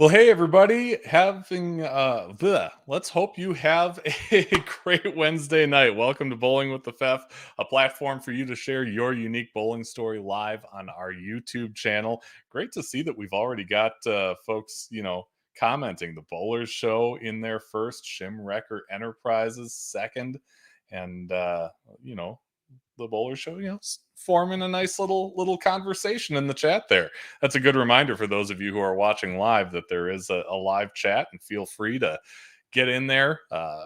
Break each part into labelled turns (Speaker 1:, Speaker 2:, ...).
Speaker 1: Well, hey everybody, let's hope you have a great Wednesday night. Welcome to Bowling with the Fef, a platform for you to share your unique bowling story live on our YouTube channel. Great to see that we've already got folks, commenting. The Bowlers Show in there first, Shimwrecker Enterprises second, and the Bowler Show, forming a nice little conversation in the chat there. That's a good reminder for those of you who are watching live that there is a live chat, and feel free to get in there,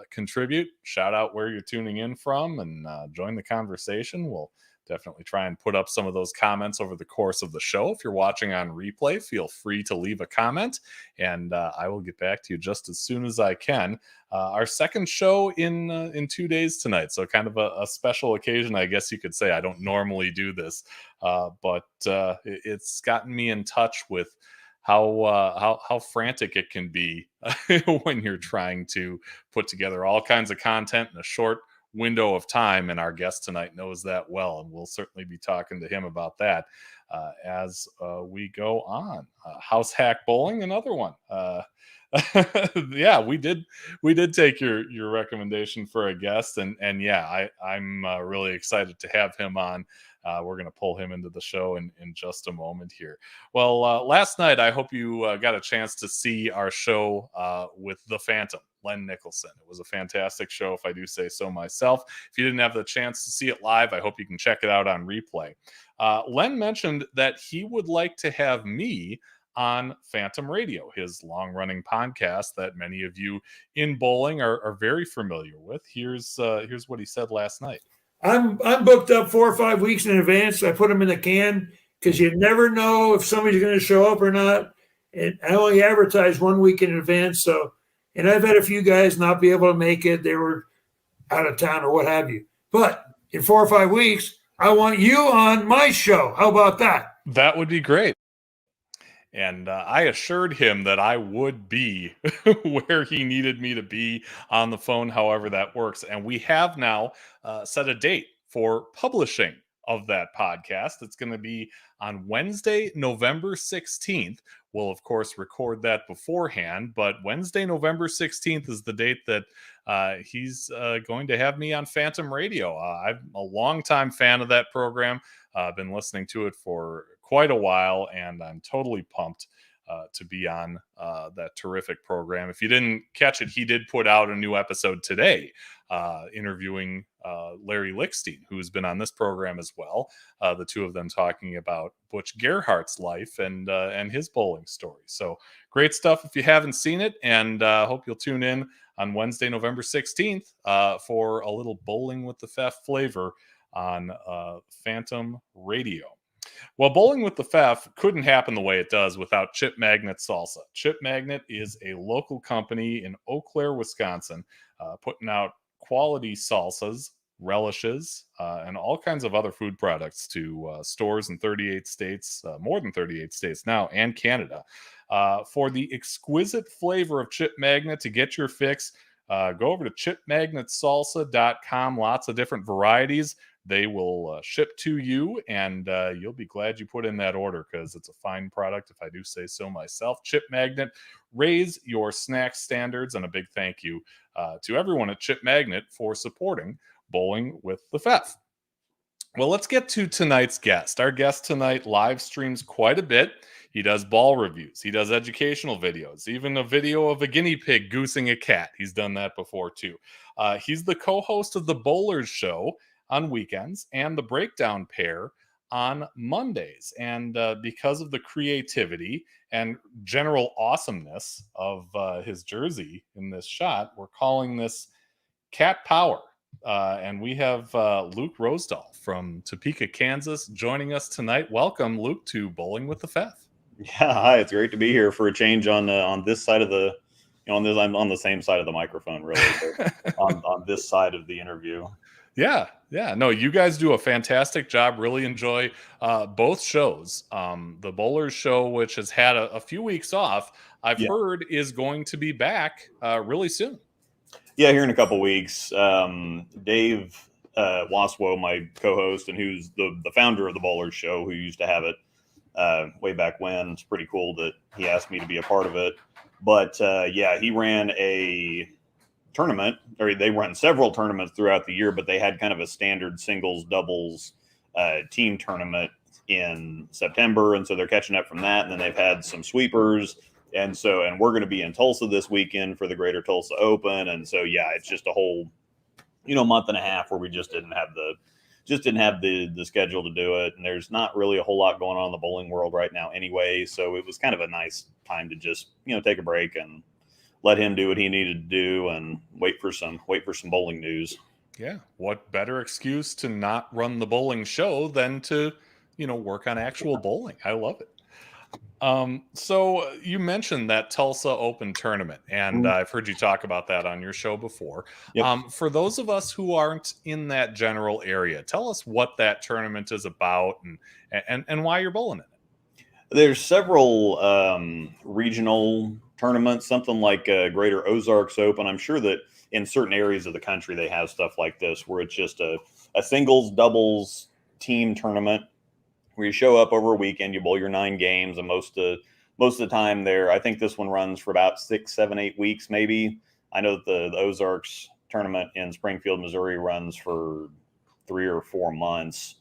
Speaker 1: contribute, shout out where you're tuning in from, and join the conversation. We'll definitely try and put up some of those comments over the course of the show. If you're watching on replay, feel free to leave a comment, and I will get back to you just as soon as I can. Our second show in 2 days tonight, so kind of a special occasion, I guess you could say. I don't normally do this, but it's gotten me in touch with how frantic it can be when you're trying to put together all kinds of content in a short window of time, and our guest tonight knows that well, and we'll certainly be talking to him about that as we go on. House Hack Bowling, another one. Yeah, we did take your recommendation for a guest, and yeah, I'm really excited to have him on. We're going to pull him into the show in just a moment here. Well, last night, I hope you got a chance to see our show with the Phantom, Len Nicholson. It was a fantastic show, if I do say so myself. If you didn't have the chance to see it live, I hope you can check it out on replay. Len mentioned that he would like to have me on Phantom Radio, his long-running podcast that many of you in bowling are very familiar with. Here's what he said last night.
Speaker 2: I'm booked up 4 or 5 weeks in advance. I put them in the can because you never know if somebody's going to show up or not. And I only advertise 1 week in advance. And I've had a few guys not be able to make it. They were out of town or what have you. But in 4 or 5 weeks, I want you on my show. How about that?
Speaker 1: That would be great. And I assured him that I would be where he needed me to be on the phone, however that works. And we have now set a date for publishing of that podcast. It's going to be on Wednesday, November 16th. We'll, of course, record that beforehand, but Wednesday, November 16th is the date that he's going to have me on Phantom Radio. I'm a longtime fan of that program. I've been listening to it for quite a while, and I'm totally pumped to be on that terrific program. If you didn't catch it, he did put out a new episode today, interviewing Larry Lickstein, who's been on this program as well. The two of them talking about Butch Gerhardt's life and his bowling story. So great stuff if you haven't seen it, and hope you'll tune in on Wednesday, November 16th for a little Bowling with the Fef flavor on Phantom Radio. Well, Bowling with the Fef couldn't happen the way it does without Chip Magnet Salsa. Chip Magnet is a local company in Eau Claire, Wisconsin, putting out quality salsas, relishes, and all kinds of other food products to stores in 38 states, more than 38 states now, and Canada. For the exquisite flavor of Chip Magnet, to get your fix, go over to chipmagnetsalsa.com. Lots of different varieties. They will ship to you, and you'll be glad you put in that order because it's a fine product, if I do say so myself. Chip Magnet, raise your snack standards, and a big thank you to everyone at Chip Magnet for supporting Bowling with the Fef. Well, let's get to tonight's guest. Our guest tonight live streams quite a bit. He does ball reviews. He does educational videos, even a video of a guinea pig goosing a cat. He's done that before, too. He's the co-host of the Bowlers Show on weekends and the Breakdown Pair on Mondays. And because of the creativity and general awesomeness of his jersey in this shot, we're calling this Cat Power. And we have Luke Rosdahl from Topeka, Kansas, joining us tonight. Welcome, Luke, to Bowling with the Fef.
Speaker 3: Yeah, hi. It's great to be here for a change on this side of the, on this, I'm on the same side of the microphone, really, but on this side of the interview.
Speaker 1: Yeah. No, you guys do a fantastic job. Really enjoy both shows. The Bowlers show, which has had a few weeks off, I've
Speaker 3: Yeah.
Speaker 1: heard is going to be back really soon.
Speaker 3: Yeah, here in a couple weeks. Dave Waswo, my co-host, and who's the founder of the Bowlers show, who used to have it way back when. It's pretty cool that he asked me to be a part of it. But yeah, he ran a tournament, or they run several tournaments throughout the year, but they had kind of a standard singles, doubles team tournament in September. And so they're catching up from that. And then they've had some sweepers. And we're going to be in Tulsa this weekend for the Greater Tulsa Open. And so, yeah, it's just a whole, month and a half where we just didn't have the schedule to do it. And there's not really a whole lot going on in the bowling world right now anyway. So it was kind of a nice time to just, take a break and let him do what he needed to do and wait for some bowling news.
Speaker 1: Yeah. What better excuse to not run the bowling show than to, work on actual bowling? I love it. So you mentioned that Tulsa Open tournament, and I've heard you talk about that on your show before.
Speaker 3: Yep.
Speaker 1: For those of us who aren't in that general area, tell us what that tournament is about and why you're bowling in it.
Speaker 3: There's several regional tournaments, something like Greater Ozarks Open. I'm sure that in certain areas of the country they have stuff like this where it's just a singles, doubles team tournament where you show up over a weekend, you bowl your 9 games, and most of the time there, I think this one runs for about 6, 7, 8 weeks, maybe. I know that the Ozarks tournament in Springfield, Missouri runs for 3 or 4 months.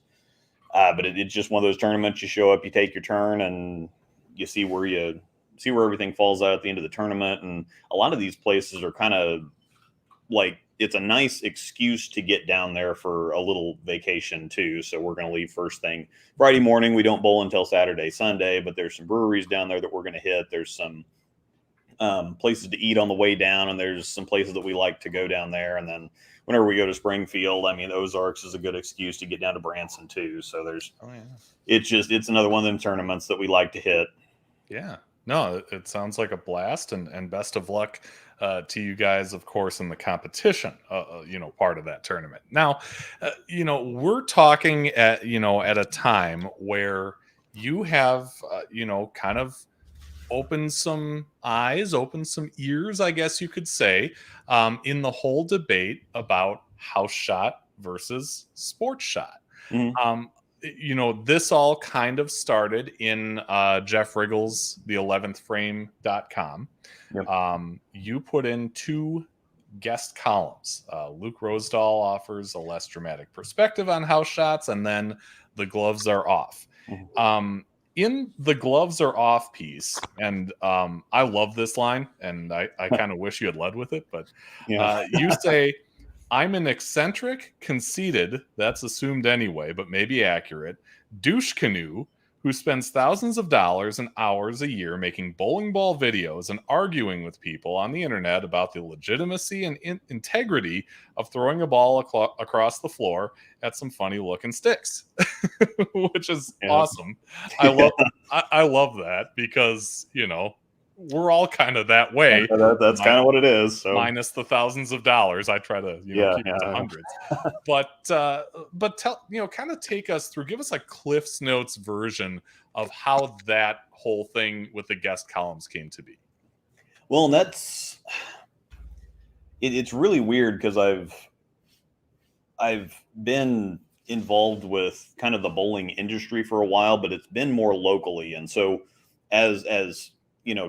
Speaker 3: But it's just one of those tournaments. You show up, you take your turn, and you see where everything falls out at the end of the tournament. And a lot of these places are kind of like, it's a nice excuse to get down there for a little vacation too. So we're going to leave first thing Friday morning. We don't bowl until Saturday, Sunday, but there's some breweries down there that we're going to hit. There's some places to eat on the way down, and there's some places that we like to go down there. And then whenever we go to Springfield, Ozarks is a good excuse to get down to Branson too. So it's another one of them tournaments that we like to hit.
Speaker 1: Yeah. No, it sounds like a blast, and best of luck to you guys, of course, in the competition, part of that tournament. Now, we're talking at a time where you have, kind of opened some eyes, opened some ears, I guess you could say, in the whole debate about house shot versus sports shot.
Speaker 3: Mm-hmm.
Speaker 1: This all kind of started in Jeff Riggle's the11thframe.com.
Speaker 3: Yep.
Speaker 1: You put in 2 guest columns. Luke Rosdahl offers a less dramatic perspective on house shots, and then the gloves are off.
Speaker 3: Mm-hmm.
Speaker 1: In the gloves are off piece, and I love this line, and I kind of wish you had led with it, but
Speaker 3: Yeah.
Speaker 1: you say, I'm an eccentric, conceited, that's assumed anyway, but maybe accurate, douche canoe who spends thousands of dollars and hours a year making bowling ball videos and arguing with people on the internet about the legitimacy and integrity of throwing a ball across the floor at some funny looking sticks, which is awesome. I love that because, we're all kind of that way.
Speaker 3: That's kind of what it is. So.
Speaker 1: Minus the thousands of dollars, I try to keep it to hundreds. But tell kind of take us through. Give us a Cliff's Notes version of how that whole thing with the guest columns came to be.
Speaker 3: Well, and it's really weird because I've been involved with kind of the bowling industry for a while, but it's been more locally, and so as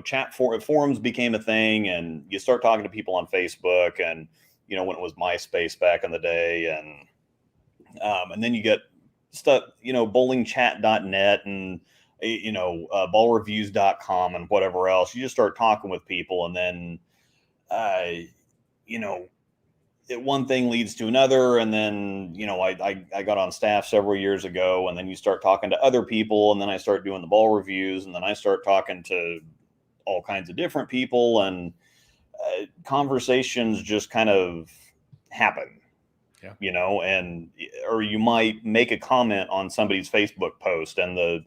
Speaker 3: chat forums became a thing, and you start talking to people on Facebook, and when it was MySpace back in the day, and then you get stuff, bowlingchat.net and ballreviews.com and whatever else. You just start talking with people, and then one thing leads to another, and then I got on staff several years ago, and then you start talking to other people, and then I start doing the ball reviews, and then I start talking to all kinds of different people, and conversations just kind of happen. And or you might make a comment on somebody's Facebook post, and the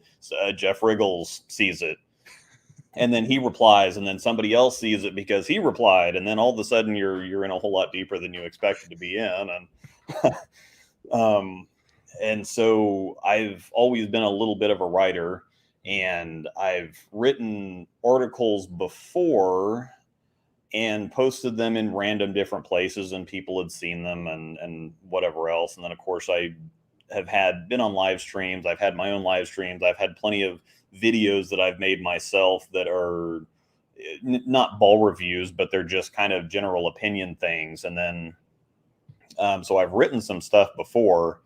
Speaker 3: Jeff Riggles sees it, and then he replies, and then somebody else sees it because he replied, and then all of a sudden you're in a whole lot deeper than you expected to be in. And so I've always been a little bit of a writer, and I've written articles before and posted them in random different places, and people had seen them and whatever else. And then of course I have been on live streams. I've had my own live streams. I've had plenty of videos that I've made myself that are not ball reviews, but they're just kind of general opinion things. And then, so I've written some stuff before,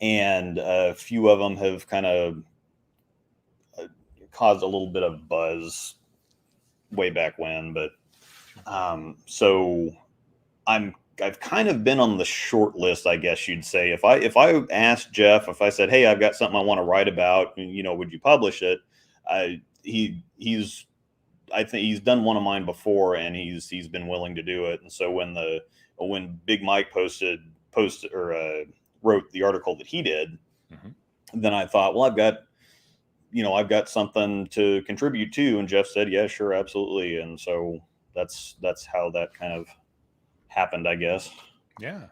Speaker 3: and a few of them have kind of caused a little bit of buzz way back when. But so I've kind of been on the short list, I guess you'd say. If I asked Jeff, if I said, "Hey, I've got something I want to write about, would you publish it?" I think he's done one of mine before, and he's been willing to do it. And so when Big Mike posted or wrote the article that he did, then I thought, well, I've got something to contribute to. And Jeff said, "Yeah, sure, absolutely." And so that's how that kind of happened, I guess.
Speaker 1: Yeah.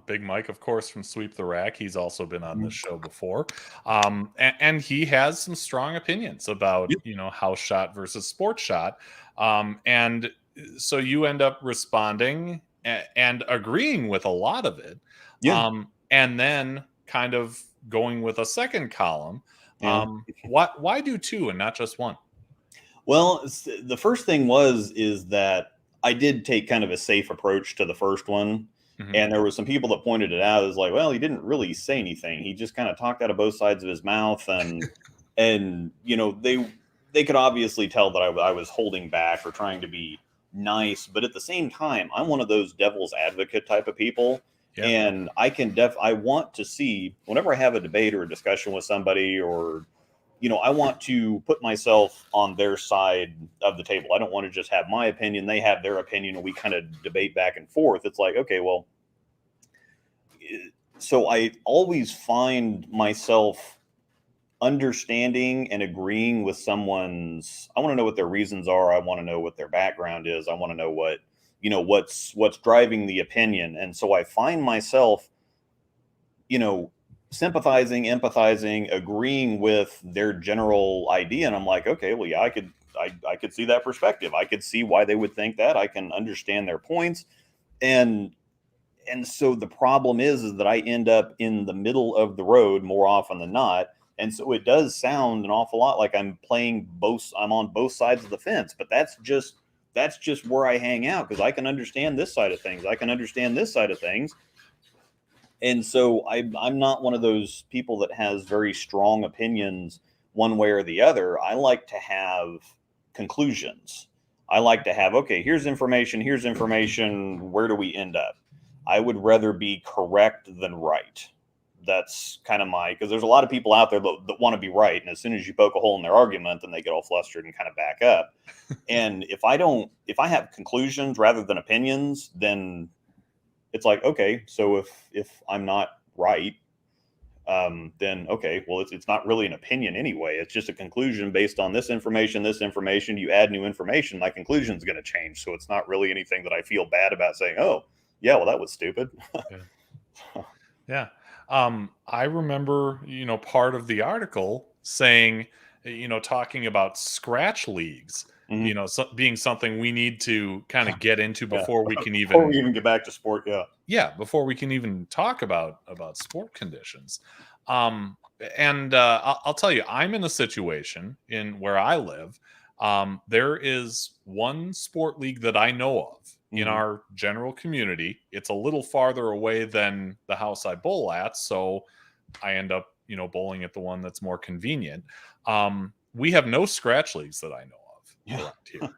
Speaker 1: Big Mike, of course, from Sweep the Rack. He's also been on this show before. And he has some strong opinions about, house shot versus sports shot. And so you end up responding and agreeing with a lot of it.
Speaker 3: Yeah.
Speaker 1: And then kind of going with a second column.
Speaker 3: Yeah.
Speaker 1: Why do two and not just one?
Speaker 3: Well, the first thing is that I did take kind of a safe approach to the first one. And there were some people that pointed it out as like, well, he didn't really say anything. He just kind of talked out of both sides of his mouth. And they could obviously tell that I was holding back or trying to be nice. But at the same time, I'm one of those devil's advocate type of people. Yeah. And I want to see, whenever I have a debate or a discussion with somebody, or I want to put myself on their side of the table. I don't want to just have my opinion. They have their opinion, and we kind of debate back and forth. It's like, okay, well, so I always find myself understanding and agreeing with someone's. I want to know what their reasons are. I want to know what their background is. I want to know what's driving the opinion. And so I find myself, sympathizing, empathizing, agreeing with their general idea. And I'm like, okay, well, yeah, I could see that perspective. I could see why they would think that. I can understand their points. And so the problem is that I end up in the middle of the road more often than not. And so it does sound an awful lot like I'm on both sides of the fence, but that's just where I hang out, because I can understand this side of things. I can understand this side of things. And so I'm not one of those people that has very strong opinions one way or the other. I like to have conclusions. I like to have, okay, here's information. Where do we end up? I would rather be correct than right. That's kind of because there's a lot of people out there that want to be right. And as soon as you poke a hole in their argument, then they get all flustered and kind of back up. And if I have conclusions rather than opinions, then it's like, okay, so if I'm not right, then okay, well, it's not really an opinion anyway. It's just a conclusion based on this information. You add new information, my conclusion is going to change. So it's not really anything that I feel bad about saying, oh, yeah, well, that was stupid.
Speaker 1: Yeah. I remember, part of the article saying, talking about scratch leagues. Being something we need to kind of get into before we can
Speaker 3: even get back to sport.
Speaker 1: Before we can even talk about sport conditions. And I'll tell you, I'm in a situation in where I live. There is one sport league that I know of in our general community. It's a little farther away than the house I bowl at, so I end up, bowling at the one that's more convenient. We have no scratch leagues that I know of around here.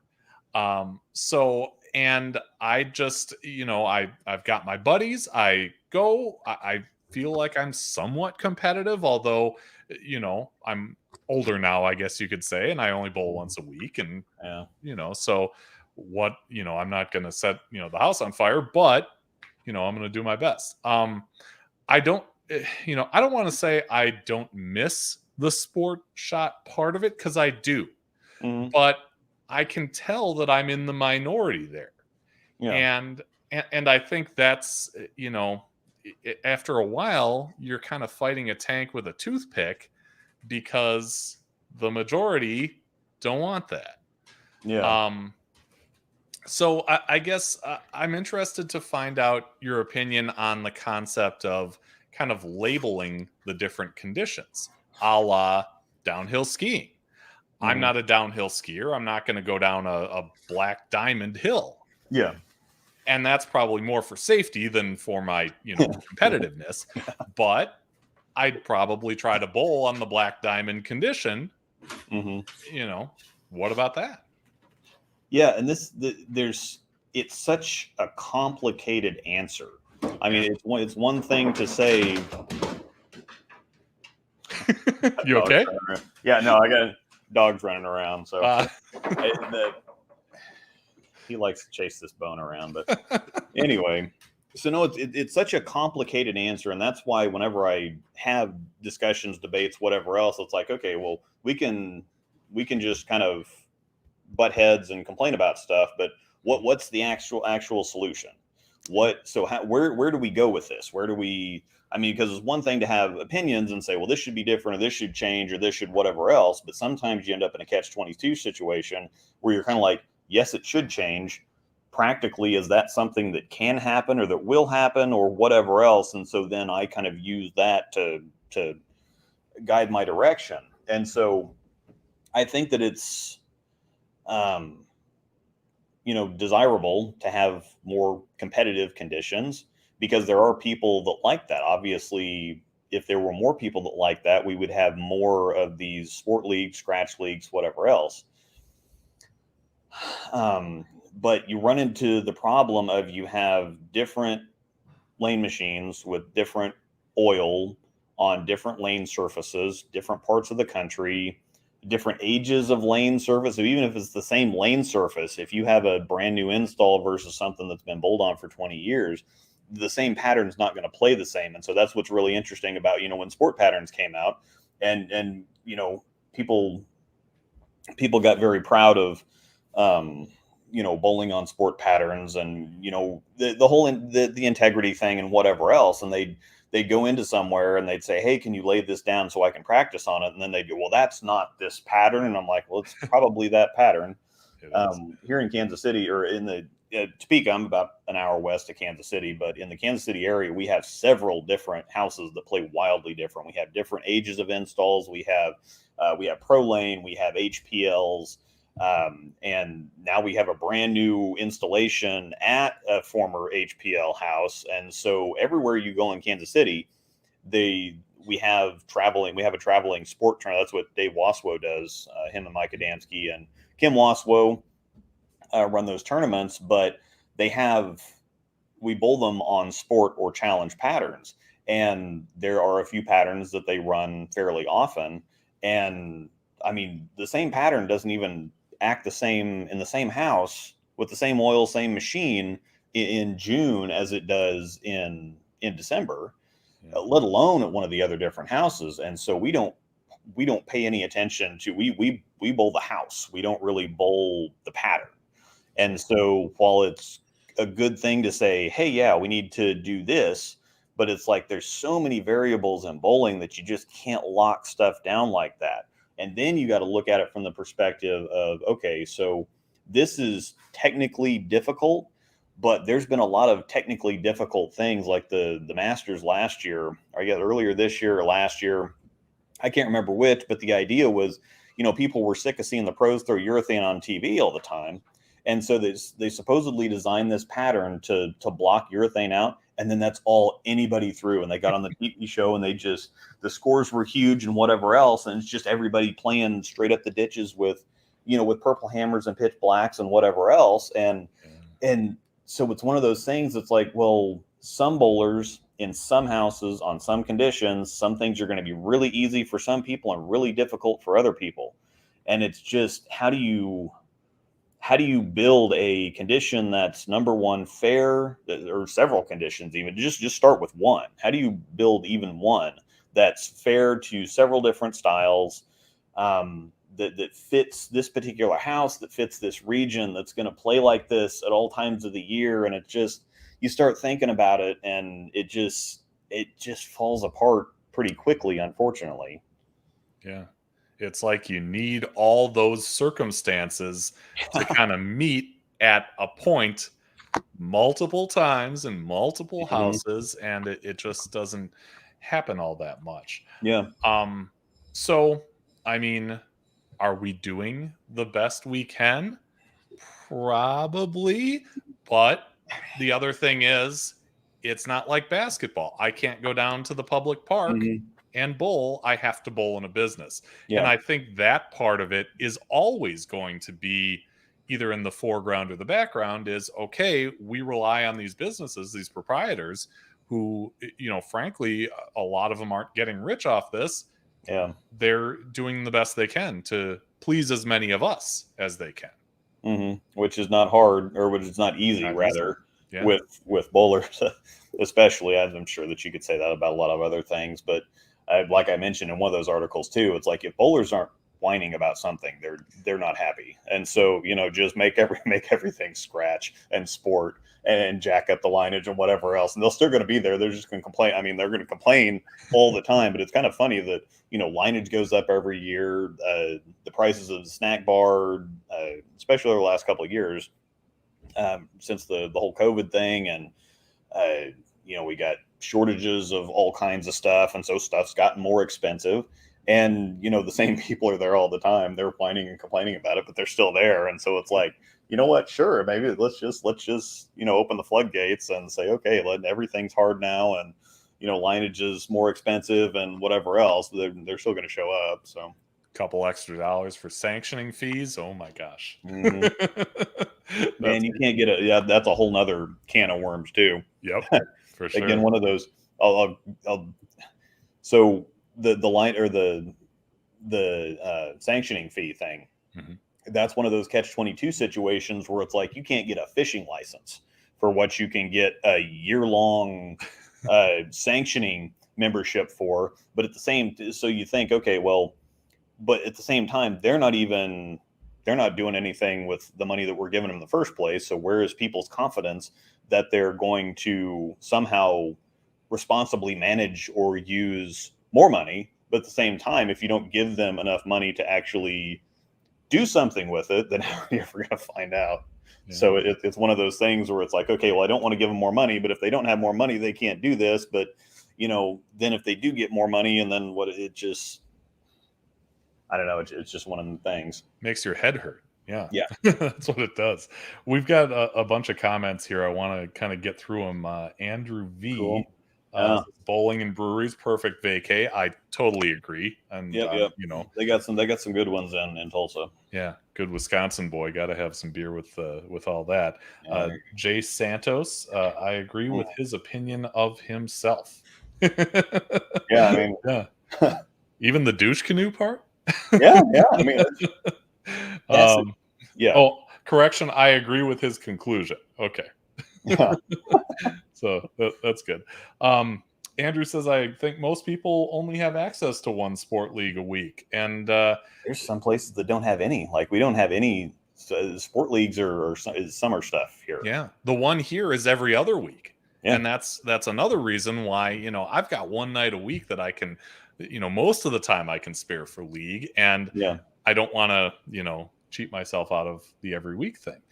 Speaker 1: So And I just, I've got my buddies. I feel like I'm somewhat competitive, although, I'm older now, I guess you could say, and I only bowl once a week. And,
Speaker 3: Yeah.
Speaker 1: so I'm not going to set, the house on fire, but, I'm going to do my best. I don't, I don't want to say I don't miss the sport shot part of it, because I do,
Speaker 3: Mhm.
Speaker 1: but I can tell that I'm in the minority there.
Speaker 3: Yeah.
Speaker 1: And I think that's, after a while, you're kind of fighting a tank with a toothpick, because the majority don't want that.
Speaker 3: Yeah.
Speaker 1: So I guess I'm interested to find out your opinion on the concept of kind of labeling the different conditions, a la downhill skiing. I'm
Speaker 3: Mhm.
Speaker 1: not a downhill skier. I'm not going to go down a black diamond hill.
Speaker 3: Yeah.
Speaker 1: And that's probably more for safety than for my, competitiveness. But I'd probably try to bowl on the black diamond condition.
Speaker 3: Hmm.
Speaker 1: You know, what about that?
Speaker 3: Yeah, and it's such a complicated answer. I
Speaker 1: Yeah.
Speaker 3: mean, it's one thing to say,
Speaker 1: You
Speaker 3: dogs
Speaker 1: okay?
Speaker 3: running around. Yeah, no, I got dogs running around, so
Speaker 1: Uh,
Speaker 3: he likes to chase this bone around. But anyway, so no, it's such a complicated answer, and that's why whenever I have discussions, debates, whatever else, it's like, okay, well, we can just kind of butt heads and complain about stuff, but what's the actual solution? Where do we go with this? Where do we? I mean, because it's one thing to have opinions and say, well, this should be different, or this should change, or this should whatever else. But sometimes you end up in a catch-22 situation where you're kind of like, yes, it should change. Practically, is that something that can happen, or that will happen, or whatever else? And so then I kind of use that to guide my direction. And so I think that it's um, desirable to have more competitive conditions, because there are people that like that. Obviously, if there were more people that like that, we would have more of these sport leagues, scratch leagues, whatever else. But you run into the problem of, you have different lane machines with different oil on different lane surfaces, different parts of the country, different ages of lane surface. So even if it's the same lane surface, if you have a brand new install versus something that's been bowled on for 20 years, the same pattern is not going to play the same. And so that's what's really interesting about, when sport patterns came out, and people got very proud of, bowling on sport patterns, and the whole the integrity thing and whatever else. And they'd go into somewhere and they'd say, hey, can you lay this down so I can practice on it? And then they'd go, well, that's not this pattern. And I'm like, well, it's probably that pattern. Here in Kansas City, or in the Topeka, I'm about an hour west of Kansas City, but in the Kansas City area, we have several different houses that play wildly different. We have different ages of installs. We have Pro Lane, we have HPLs, and now we have a brand new installation at a former HPL house. And so everywhere you go in Kansas City, we have a traveling sport trainer. That's what Dave Waswo does. Him and Mike Adamski and Kim Waswo run those tournaments, but we bowl them on sport or challenge patterns. And there are a few patterns that they run fairly often. And I mean, the same pattern doesn't even act the same in the same house with the same oil, same machine in June as it does in December, let alone at one of the other different houses. And so we don't pay any attention to, we bowl the house. We don't really bowl the pattern. And so while it's a good thing to say, hey, yeah, we need to do this, but it's like there's so many variables in bowling that you just can't lock stuff down like that. And then you got to look at it from the perspective of, okay, so this is technically difficult, but there's been a lot of technically difficult things, like the Masters last year, or earlier this year or last year, I can't remember which, but the idea was, people were sick of seeing the pros throw urethane on TV all the time. And so they supposedly designed this pattern to block urethane out. And then that's all anybody threw. And they got on the TV show, and the scores were huge and whatever else. And it's just everybody playing straight up the ditches with purple hammers and pitch blacks and whatever else. And And so it's one of those things that's like, well, some bowlers in some houses on some conditions, some things are going to be really easy for some people and really difficult for other people. And it's just how do you build a condition that's, number one, fair, or several conditions, even just start with one. How do you build even one that's fair to several different styles, that fits this particular house, that fits this region, that's going to play like this at all times of the year? And it just, you start thinking about it, and it just falls apart pretty quickly, unfortunately.
Speaker 1: Yeah. It's like you need all those circumstances to kind of meet at a point multiple times in multiple
Speaker 3: Mhm.
Speaker 1: houses, and it just doesn't happen all that much.
Speaker 3: Yeah.
Speaker 1: Um, so I mean, are we doing the best we can? Probably, but the other thing is, it's not like basketball. I can't go down to the public park
Speaker 3: Mhm.
Speaker 1: and bowl. I have to bowl in a business. And
Speaker 3: Yeah.
Speaker 1: I think that part of it is always going to be either in the foreground or the background is okay, we rely on these businesses, these proprietors who, frankly, a lot of them aren't getting rich off this.
Speaker 3: Yeah.
Speaker 1: They're doing the best they can to please as many of us as they can.
Speaker 3: Which is not hard, or which is not easy,
Speaker 1: Not easy.
Speaker 3: rather,
Speaker 1: Yeah.
Speaker 3: with bowlers, especially. I'm sure that you could say that about a lot of other things, but like I mentioned in one of those articles too, it's like if bowlers aren't whining about something, they're not happy, and so just make everything scratch and sport and jack up the lineage and whatever else, and they're still going to be there. They're just going to complain. I mean, they're going to complain all the time, but it's kind of funny that lineage goes up every year. The prices of the snack bar, especially over the last couple of years, since the whole COVID thing, and we got shortages of all kinds of stuff, and so stuff's gotten more expensive. And the same people are there all the time. They're whining and complaining about it, but they're still there. And so it's like, you know what? Sure, maybe let's just open the floodgates and say, okay, everything's hard now, and lineage is more expensive and whatever else. They're still going to show up. So
Speaker 1: Couple extra dollars for sanctioning fees. Oh my gosh.
Speaker 3: Mhm.
Speaker 1: That's
Speaker 3: Man, you can't get that's a whole nother can of worms too.
Speaker 1: Yep, for
Speaker 3: Again,
Speaker 1: sure.
Speaker 3: one of those. I'll so the line, or the sanctioning fee thing.
Speaker 1: Mhm.
Speaker 3: That's one of those catch-22 situations where it's like you can't get a fishing license for what you can get a year-long sanctioning membership for. But at the same, so you think, okay, well, but at the same time, they're not doing anything with the money that we're giving them in the first place. So where is people's confidence that they're going to somehow responsibly manage or use more money? But at the same time, if you don't give them enough money to actually do something with it, then how are you ever going to find out?
Speaker 1: Yeah.
Speaker 3: So it's one of those things where it's like, okay, well, I don't want to give them more money, but if they don't have more money, they can't do this. But then if they do get more money, and then I don't know, it's just one of the things.
Speaker 1: Makes your head hurt. Yeah.
Speaker 3: Yeah.
Speaker 1: That's what it does. We've got a bunch of comments here. I want to kind of get through them. Andrew V.
Speaker 3: Cool.
Speaker 1: Says, bowling and breweries, perfect vacay. I totally agree. And
Speaker 3: Yep. They got some good ones in Tulsa.
Speaker 1: Yeah, good Wisconsin boy. Got to have some beer with all that. Jay Santos, I agree with his opinion of himself.
Speaker 3: Yeah, I mean,
Speaker 1: yeah, even the douche canoe part.
Speaker 3: yeah. I mean, yeah.
Speaker 1: Oh, correction. I agree with his conclusion. Okay.
Speaker 3: Yeah.
Speaker 1: So that's good. Andrew says, I think most people only have access to one sport league a week. And
Speaker 3: There's some places that don't have any. Like, we don't have any sport leagues or summer stuff here.
Speaker 1: Yeah. The one here is every other week.
Speaker 3: Yeah.
Speaker 1: And that's another reason why, I've got one night a week that I can, most of the time I can spare for league. And
Speaker 3: Yeah.
Speaker 1: I don't want to, cheat myself out of the every week thing.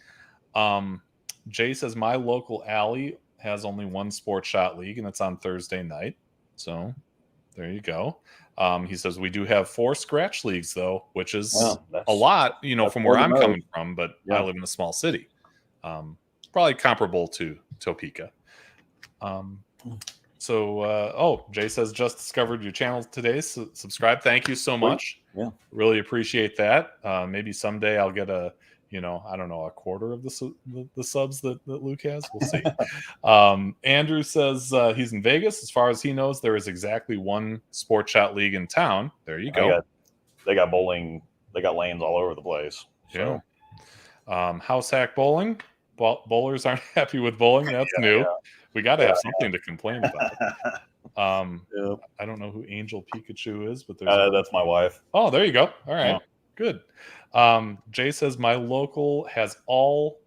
Speaker 1: Jay says, my local alley has only one sports shot league, and it's on Thursday night. So there you go. He says, we do have 4 scratch leagues, though, which is a lot, from where I'm coming from, but
Speaker 3: Yeah.
Speaker 1: I live in a small city. Probably comparable to Topeka. Jay says, just discovered your channel today. So subscribe. Thank you so much.
Speaker 3: Yeah.
Speaker 1: Really appreciate that. Maybe someday I'll get a I don't know, a quarter of the subs that Luke has. We'll see. Andrew says he's in Vegas. As far as he knows, there is exactly one sports shot league in town. There you go.
Speaker 3: They got bowling. They got lanes all over the place. So.
Speaker 1: Yeah. House hack bowling. Bowlers aren't happy with bowling. That's new.
Speaker 3: Yeah.
Speaker 1: We got to have something to complain about.
Speaker 3: Yep.
Speaker 1: I don't know who Angel Pikachu is, but
Speaker 3: That's my wife.
Speaker 1: Oh, there you go. All right,
Speaker 3: Yeah.
Speaker 1: good. Jay says my local has all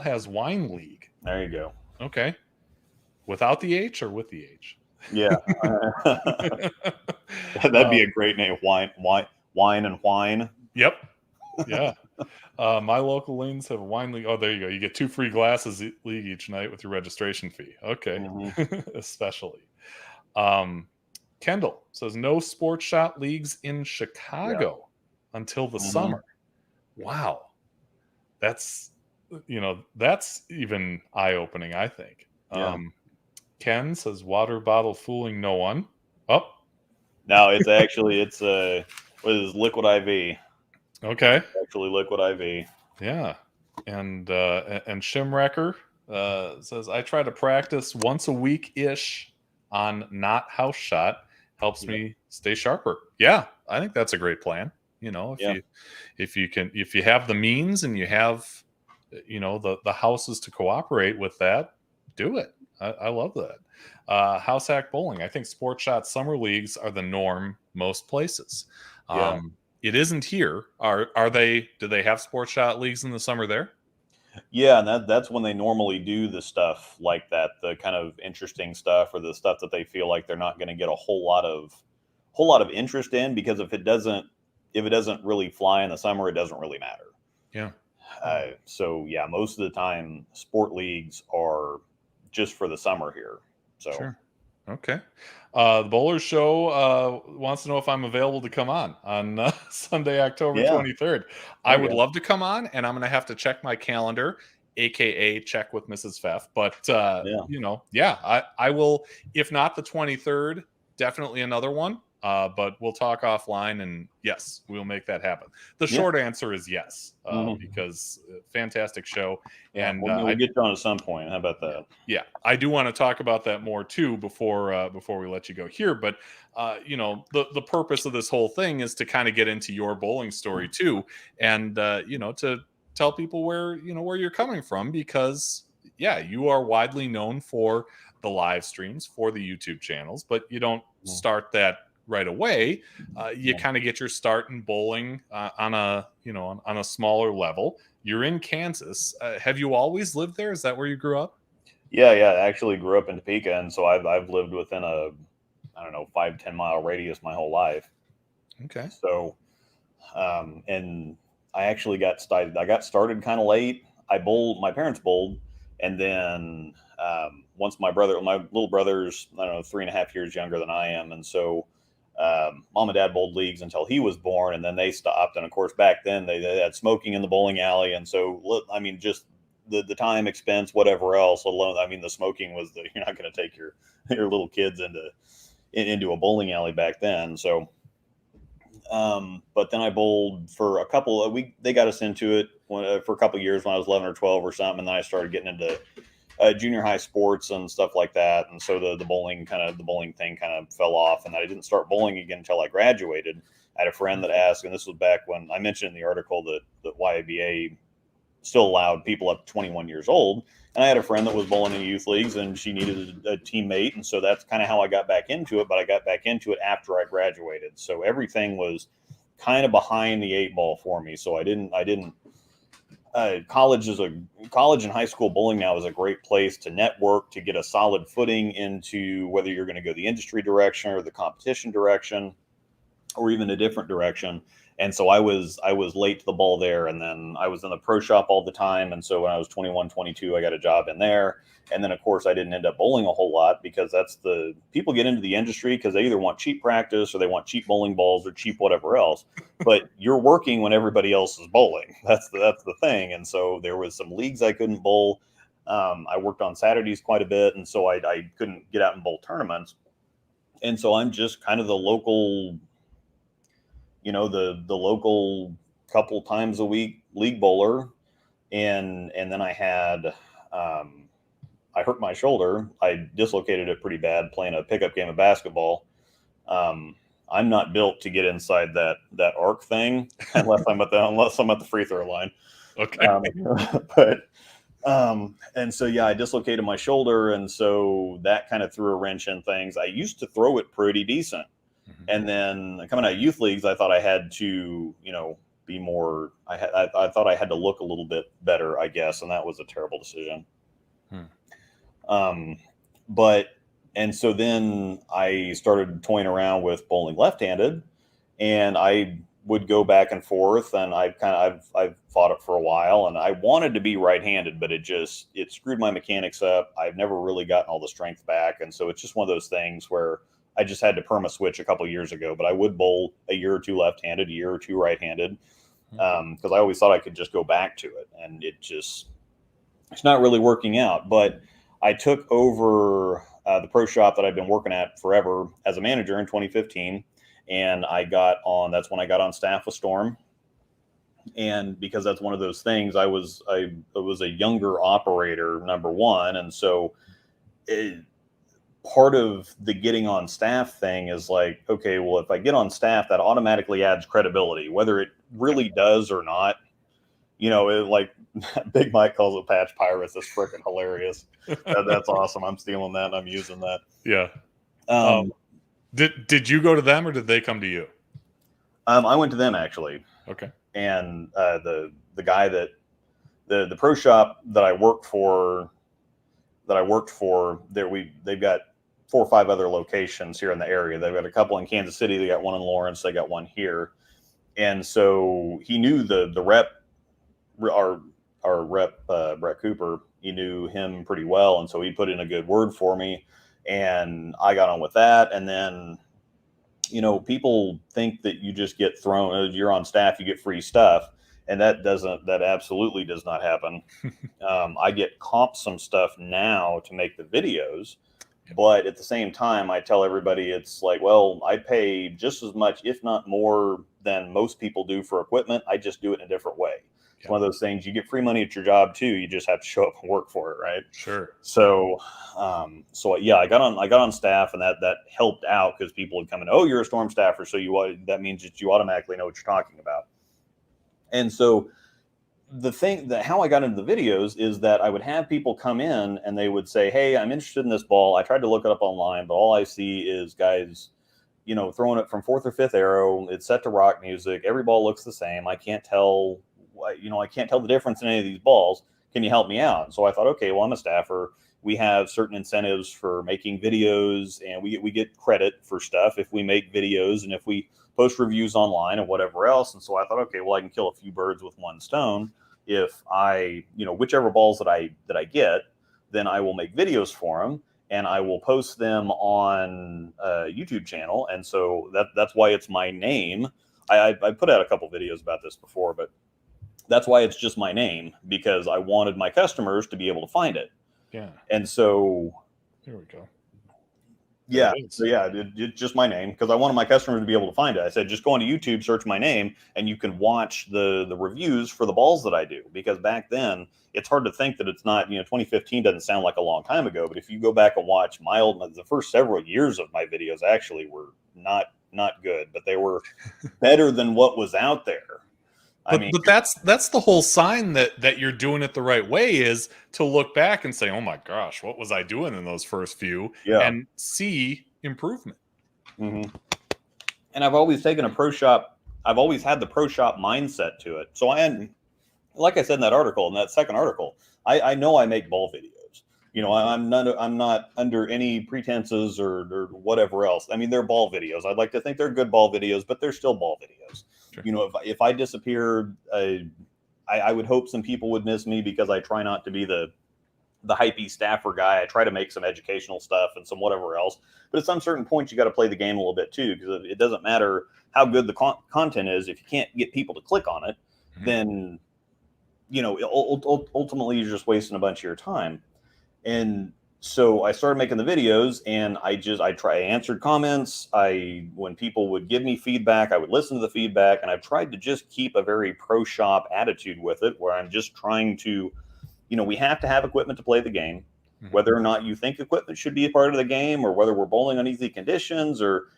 Speaker 1: has wine league.
Speaker 3: There you go.
Speaker 1: Okay, without the H or with the H?
Speaker 3: Yeah, that'd be a great name. Wine and wine.
Speaker 1: Yep. Yeah. My local lanes have a wine league. Oh, there you go. You get 2 free glasses league each night with your registration fee. Okay.
Speaker 3: Mm-hmm.
Speaker 1: Especially. Kendall says no sports shot leagues in Chicago until the summer. Wow. That's even eye-opening, I think.
Speaker 3: Yeah.
Speaker 1: Ken says water bottle fooling no one. Oh.
Speaker 3: No, it's what is liquid IV.
Speaker 1: Okay.
Speaker 3: Actually liquid IV.
Speaker 1: Yeah. And Shimwrecker says I try to practice once a week-ish on not house shot. Helps me stay sharper. Yeah, I think that's a great plan. If you have the means and you have the houses to cooperate with that, do it. I love that. House hack bowling. I think sports shot summer leagues are the norm most places.
Speaker 3: Yeah.
Speaker 1: It isn't here. Are they? Do they have sports shot leagues in the summer there?
Speaker 3: Yeah, and that's when they normally do the stuff like that, the kind of interesting stuff or the stuff that they feel like they're not going to get a whole lot of interest in, because if it doesn't really fly in the summer, it doesn't really matter.
Speaker 1: Yeah.
Speaker 3: So yeah, most of the time, sport leagues are just for the summer here. So.
Speaker 1: Sure. Okay. The Bowlers Show wants to know if I'm available to come on Sunday, October 23rd. I would love to come on, and I'm going to have to check my calendar, aka check with Mrs. Pfeff. But I will. If not the 23rd, definitely another one. But we'll talk offline, and yes, we'll make that happen. The short answer is yes, because fantastic show.
Speaker 3: Yeah,
Speaker 1: And
Speaker 3: we'll get you on at some point. How about that?
Speaker 1: Yeah, I do want to talk about that more too before we let you go here. But the purpose of this whole thing is to kind of get into your bowling story too, and to tell people where you're coming from, because you are widely known for the live streams, for the YouTube channels, but you don't start that right away. You kind of get your start in bowling on a smaller level. You're in Kansas. Have you always lived there? Is that where you grew up?
Speaker 3: Yeah. I actually grew up in Topeka, and so I've lived within a 5-10 mile radius my whole life.
Speaker 1: Okay.
Speaker 3: So, and I actually got started. I got started kind of late. My parents bowled, and then once my little brother's 3.5 years younger than I am, and so mom and dad bowled leagues until he was born, and then they stopped. And of course, back then they had smoking in the bowling alley, and so just the time, expense, whatever else. Alone, the smoking was you're not going to take your little kids into a bowling alley back then. So, but then I bowled for a couple of weeks. They got us into it for a couple of years when I was 11 or 12 or something, and then I started getting into junior high sports and stuff like that. And so the bowling thing kind of fell off, and I didn't start bowling again until I graduated. I had a friend that asked, and this was back when I mentioned in the article that YIBA still allowed people up to 21 years old. And I had a friend that was bowling in youth leagues, and she needed a teammate. And so that's kind of how I got back into it. But I got back into it after I graduated. So everything was kind of behind the 8 ball for me. So I didn't college and high school bowling now is a great place to network, to get a solid footing into whether you're going to go the industry direction or the competition direction, or even a different direction. And so I was late to the ball there, and then I was in the pro shop all the time. And so when I was 21, 22, I got a job in there. And then of course I didn't end up bowling a whole lot, because that's people get into the industry because they either want cheap practice or they want cheap bowling balls or cheap whatever else. But you're working when everybody else is bowling. That's the thing. And so there was some leagues I couldn't bowl. I worked on Saturdays quite a bit, and so I couldn't get out and bowl tournaments. And so I'm just kind of the local, the local couple times a week league bowler, and then I had I hurt my shoulder. I dislocated it pretty bad playing a pickup game of basketball. I'm not built to get inside that arc thing unless I'm at the free throw line.
Speaker 1: Okay.
Speaker 3: But and so yeah, I dislocated my shoulder, and so that kind of threw a wrench in things. I used to throw it pretty decent, and then coming out of youth leagues, I thought I had to, be more. I thought I had to look a little bit better, I guess, and that was a terrible decision. But and so then I started toying around with bowling left-handed, and I would go back and forth, and I've fought it for a while, and I wanted to be right-handed, but it screwed my mechanics up. I've never really gotten all the strength back, and so it's just one of those things where I just had to perma switch a couple years ago. But I would bowl a year or two left-handed, a year or two right-handed, because I always thought I could just go back to it, and it's not really working out. But I took over the pro shop that I've been working at forever as a manager in 2015. And that's when I got on staff with Storm. And because that's one of those things, I was a younger operator, number one. And so part of the getting on staff thing is like, okay, well, if I get on staff, that automatically adds credibility, whether it really does or not. Like Big Mike calls it patch pirates. That's freaking hilarious. That's awesome. I'm stealing that and I'm using that.
Speaker 1: Yeah. Did you go to them or did they come to you?
Speaker 3: I went to them actually.
Speaker 1: Okay.
Speaker 3: And the guy that the pro shop that I worked for they've got 4 or 5 other locations here in the area. They've got a couple in Kansas City. They got one in Lawrence. They got one here. And so he knew the rep, our rep, Brett Cooper. He knew him pretty well. And so he put in a good word for me. And I got on with that. And then, people think that you just get thrown, you're on staff, you get free stuff. And that absolutely does not happen. I get comped some stuff now to make the videos. But at the same time, I tell everybody it's like, well, I pay just as much, if not more, than most people do for equipment. I just do it in a different way. It's one of those things. You get free money at your job too. You just have to show up and work for it, right?
Speaker 1: Sure.
Speaker 3: So, yeah, I got on staff, and that helped out because people would come in. Oh, you're a Storm staffer, so that means that you automatically know what you're talking about. And so, the thing that how I got into the videos is that I would have people come in and they would say, "Hey, I'm interested in this ball. I tried to look it up online, but all I see is guys, throwing it from 4th or 5th arrow. It's set to rock music. Every ball looks the same. I can't tell." I can't tell the difference in any of these balls. Can you help me out? So I thought, okay, well, I'm a staffer. We have certain incentives for making videos, and we get credit for stuff if we make videos and if we post reviews online and whatever else. And so I thought, okay, well, I can kill a few birds with one stone. If I, whichever balls that I get, then I will make videos for them and I will post them on a YouTube channel. And so that's why it's my name. I put out a couple videos about this before, but that's why it's just my name, because I wanted my customers to be able to find it.
Speaker 1: Yeah.
Speaker 3: And so
Speaker 1: here we go.
Speaker 3: Yeah. So yeah, it's just my name because I wanted my customers to be able to find it. I said, just go onto YouTube, search my name, and you can watch the reviews for the balls that I do. Because back then, it's hard to think that it's not, 2015 doesn't sound like a long time ago. But if you go back and watch the first several years of my videos actually were not good, but they were better than what was out there.
Speaker 1: But that's the whole sign that you're doing it the right way, is to look back and say, oh my gosh, what was I doing in those first few?
Speaker 3: Yeah.
Speaker 1: And see improvement.
Speaker 3: Mm-hmm. And I've always taken I've always had the pro shop mindset to it. So like I said in that second article, I know I make ball videos. I'm not under any pretenses or whatever else. I mean, they're ball videos. I'd like to think they're good ball videos, but they're still ball videos. Sure. If I disappeared, I would hope some people would miss me because I try not to be the hypey staffer guy. I try to make some educational stuff and some whatever else. But at some certain point, you got to play the game a little bit too, because it doesn't matter how good the content is. If you can't get people to click on it, mm-hmm. then ultimately you're just wasting a bunch of your time. And so I started making the videos, and I answered comments. When people would give me feedback, I would listen to the feedback, and I've tried to just keep a very pro shop attitude with it, where I'm just trying to, we have to have equipment to play the game, whether or not you think equipment should be a part of the game, or whether we're bowling on easy conditions, or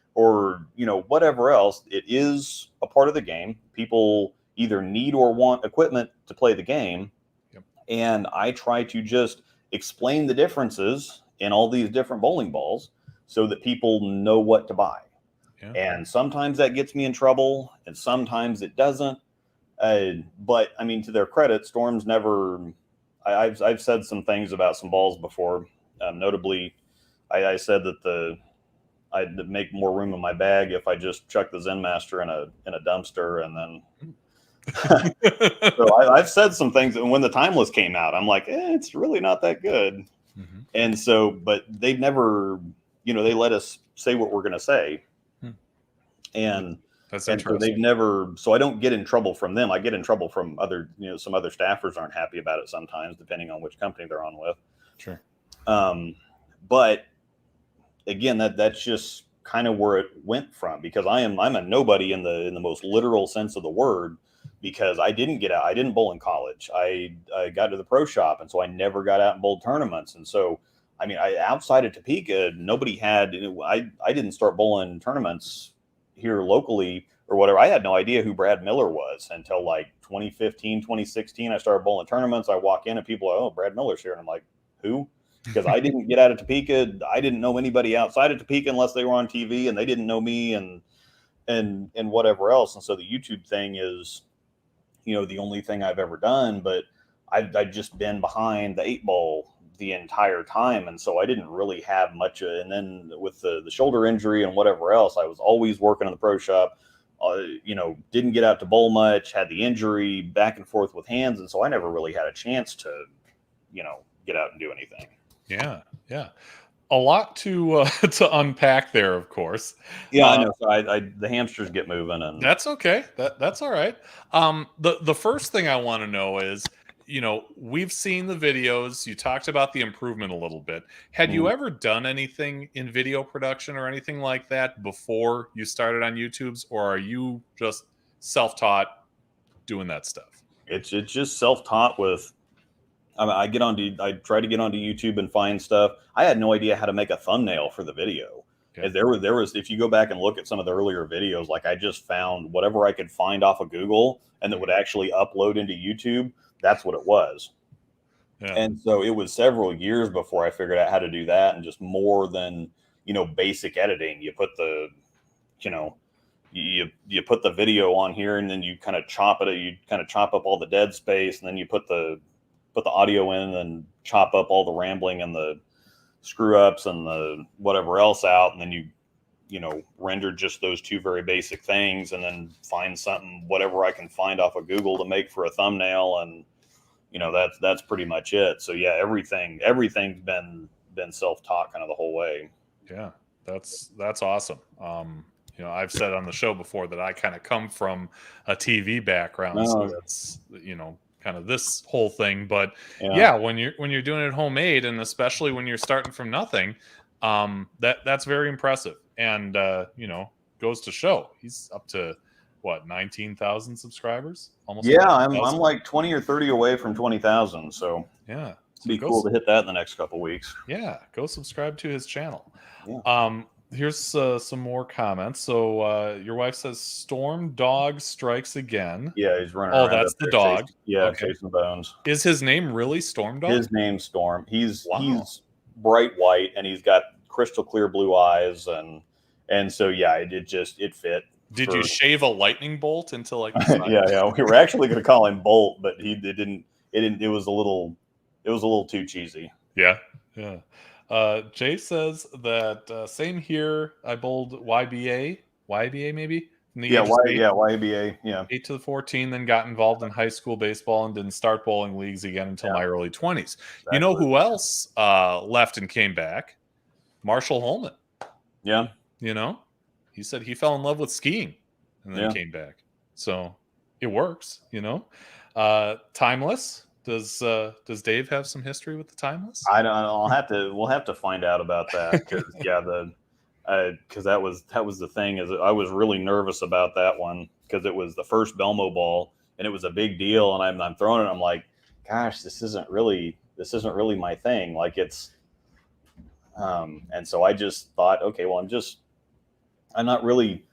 Speaker 3: whatever else. It is a part of the game. People either need or want equipment to play the game.
Speaker 1: Yep.
Speaker 3: And I try to just explain the differences in all these different bowling balls so that people know what to buy.
Speaker 1: Yeah.
Speaker 3: And sometimes that gets me in trouble, and sometimes it doesn't. But I mean, to their credit, Storm's never. I've said some things about some balls before. Notably, I said that I'd make more room in my bag if I just chuck the Zen Master in a dumpster, and then. So I've said some things, and when the Timeless came out, I'm like, it's really not that good.
Speaker 1: Mm-hmm.
Speaker 3: And so, but they've never, they let us say what we're going to say. And
Speaker 1: that's
Speaker 3: and
Speaker 1: interesting.
Speaker 3: so they've never, so I don't get in trouble from them. I get in trouble from other, some other staffers aren't happy about it sometimes, depending on which company they're on with.
Speaker 1: Sure.
Speaker 3: But again, that's just kind of where it went from, because I'm a nobody in the most literal sense of the word, because I didn't get out. I didn't bowl in college. I got to the pro shop, and so I never got out and bowled tournaments. And so, I mean, outside of Topeka, nobody had. I didn't start bowling tournaments here locally or whatever. I had no idea who Brad Miller was until like 2015, 2016. I started bowling tournaments. I walk in and people are, oh, Brad Miller's here. And I'm like, who? Because I didn't get out of Topeka. I didn't know anybody outside of Topeka unless they were on TV, and they didn't know me and whatever else. And so the YouTube thing is, the only thing I've ever done, but I've just been behind the 8-ball the entire time. And so I didn't really have much. And then with the shoulder injury and whatever else, I was always working in the pro shop, didn't get out to bowl much, had the injury back and forth with hands. And so I never really had a chance to, get out and do anything.
Speaker 1: Yeah. Yeah. A lot to unpack there, of course.
Speaker 3: Yeah, I know. So the hamsters get moving, and
Speaker 1: that's okay. That's all right. The first thing I want to know is, we've seen the videos. You talked about the improvement a little bit. Had you ever done anything in video production or anything like that before you started on YouTube's, or are you just self-taught doing that stuff?
Speaker 3: It's just self-taught with. I mean, I try to get onto YouTube and find stuff. I had no idea how to make a thumbnail for the video. Okay. There was, if you go back and look at some of the earlier videos, like I just found whatever I could find off of Google and that would actually upload into YouTube. That's what it was. Yeah. And so it was several years before I figured out how to do that, and just more than, basic editing. You put the, you put the video on here, and then you kind of chop it. You kind of chop up all the dead space, and then you put the audio in and chop up all the rambling and the screw ups and the whatever else out. And then you render just those two very basic things, and then find something, whatever I can find off of Google to make for a thumbnail. And, that's pretty much it. So yeah, everything's been self-taught kind of the whole way.
Speaker 1: Yeah, that's awesome. I've said on the show before that I kind of come from a TV background. So that's, kind of this whole thing, but yeah, when you're doing it homemade, and especially when you're starting from nothing, that's very impressive. And goes to show he's up to what, 19,000 subscribers almost.
Speaker 3: Yeah, I'm like 20 or 30 away from 20,000, so
Speaker 1: yeah,
Speaker 3: it'd be cool to hit that in the next couple weeks.
Speaker 1: Yeah, go subscribe to his channel. Here's some more comments. So your wife says Storm Dog strikes again.
Speaker 3: Yeah, he's running
Speaker 1: around. Oh, that's the dog.
Speaker 3: Chasing bones.
Speaker 1: Is his name really Storm Dog?
Speaker 3: His name's Storm. He's bright white, and he's got crystal clear blue eyes, and so yeah, it fit.
Speaker 1: Did you shave a lightning bolt into like
Speaker 3: yeah, we were actually going to call him Bolt, but it didn't it was a little too cheesy.
Speaker 1: Yeah. Jay says that same here. I bowled YBA maybe.
Speaker 3: YBA. Yeah.
Speaker 1: 8 to the 14, then got involved in high school baseball and didn't start bowling leagues again until my early 20s. Exactly. You know who else left and came back? Marshall Holman.
Speaker 3: Yeah.
Speaker 1: He said he fell in love with skiing and then came back. So it works, Timeless Does Dave have some history with the timeless?
Speaker 3: I don't. We'll have to find out about that because because that was the thing is I was really nervous about that one because it was the first Belmo ball and it was a big deal and I'm throwing it. I'm like, gosh, this isn't really my thing. Like it's, and so I just thought, okay, well, I'm not really,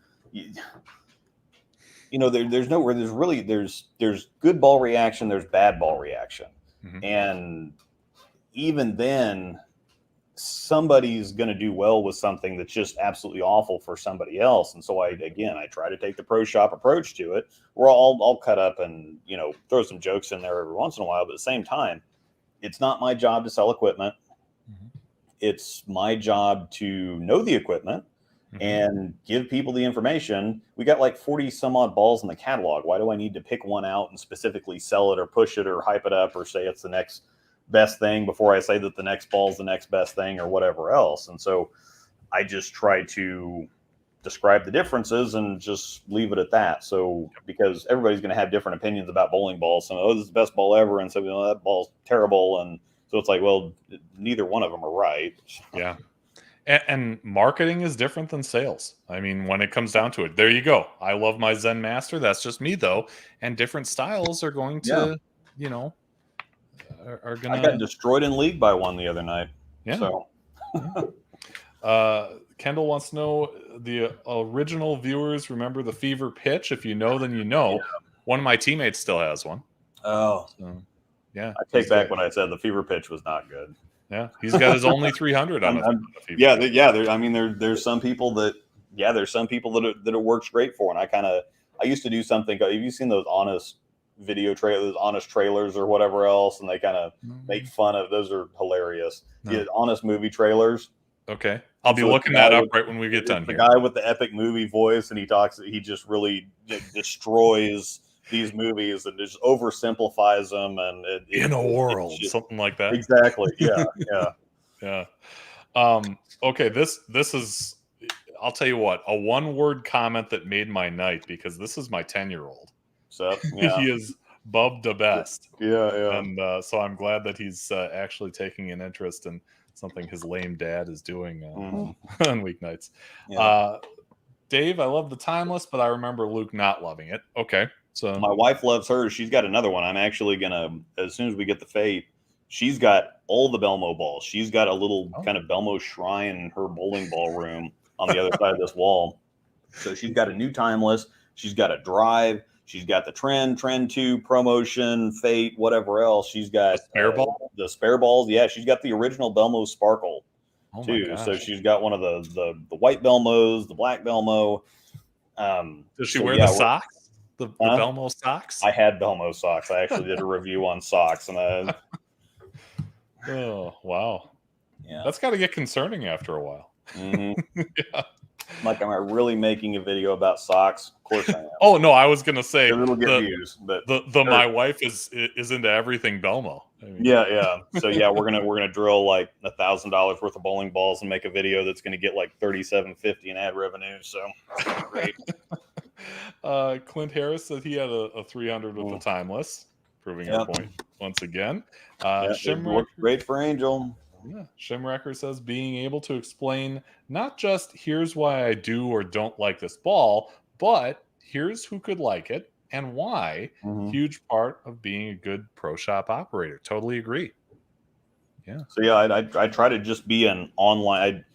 Speaker 3: there's nowhere there's good ball reaction, there's bad ball reaction, and even then somebody's going to do well with something that's just absolutely awful for somebody else. And so I try to take the pro shop approach to it where I'll cut up and, throw some jokes in there every once in a while. But at the same time, it's not my job to sell equipment. It's my job to know the equipment and give people the information. We got like 40 some odd balls in the catalog. Why do I need to pick one out and specifically sell it or push it or hype it up or say it's the next best thing before I say that the next ball is the next best thing or whatever else? And so I just try to describe the differences and just leave it at that. So because everybody's going to have different opinions about bowling balls. Some, this is the best ball ever, and so that ball's terrible. And so it's like, well, neither one of them are right.
Speaker 1: Yeah. And marketing is different than sales. I mean, when it comes down to it, there you go. I love my Zen Master. That's just me, though. And different styles are going to, are going to.
Speaker 3: I got destroyed in league by one the other night.
Speaker 1: Yeah.
Speaker 3: So.
Speaker 1: Kendall wants to know the original viewers remember the fever pitch. If you know, then you know. Yeah. One of my teammates still has one.
Speaker 3: Oh.
Speaker 1: So, yeah.
Speaker 3: I take back what I said. The fever pitch was not good.
Speaker 1: Yeah, he's got his only 300 on it.
Speaker 3: There's some people that it works great for, and I used to do something. Have you seen those honest video trailers, honest trailers, or whatever else? And they kind of make fun of those. Are hilarious. No. Honest movie trailers.
Speaker 1: Okay, I'll be looking that up right when we get done.
Speaker 3: The guy with the epic movie voice, and he just really destroys these movies and just oversimplifies them, and
Speaker 1: in a world, something like that.
Speaker 3: Exactly. Yeah.
Speaker 1: Yeah. Okay. This is, I'll tell you what, a one-word comment that made my night because this is my 10-year-old.
Speaker 3: So yeah.
Speaker 1: He is Bub the best.
Speaker 3: Yeah.
Speaker 1: And so I'm glad that he's actually taking an interest in something his lame dad is doing on weeknights. Yeah. Dave, I love the timeless, but I remember Luke not loving it. Okay. So
Speaker 3: my wife loves hers. She's got another one. I'm actually gonna, as soon as we get the fate, she's got all the Belmo balls. She's got a little kind of Belmo shrine in her bowling ball room on the other side of this wall. So she's got a new timeless. She's got a drive. She's got the Trend 2, Promotion, Fate, whatever else. She's got the spare balls. Yeah, she's got the original Belmo Sparkle too. So she's got one of the white Belmos, the black Belmo.
Speaker 1: Does she wear the socks? The Belmo socks?
Speaker 3: I had Belmo socks. I actually did a review on socks, and
Speaker 1: oh wow,
Speaker 3: yeah,
Speaker 1: that's got to get concerning after a while.
Speaker 3: Yeah. Like, am I really making a video about socks? Of course I am.
Speaker 1: Oh no, I was gonna say
Speaker 3: it'll get views, but
Speaker 1: my wife is into everything Belmo.
Speaker 3: I mean, yeah. So yeah, we're gonna drill like $1,000 worth of bowling balls and make a video that's gonna get like $37.50 in ad revenue. So great.
Speaker 1: Clint Harris said he had a 300 with the timeless, proving your point once again.
Speaker 3: Shimwrecker, great for Angel.
Speaker 1: Yeah, Shimwrecker says being able to explain not just here's why I do or don't like this ball, but here's who could like it and why. Huge part of being a good pro shop operator. Totally agree. Yeah.
Speaker 3: So yeah, I try to just be an online.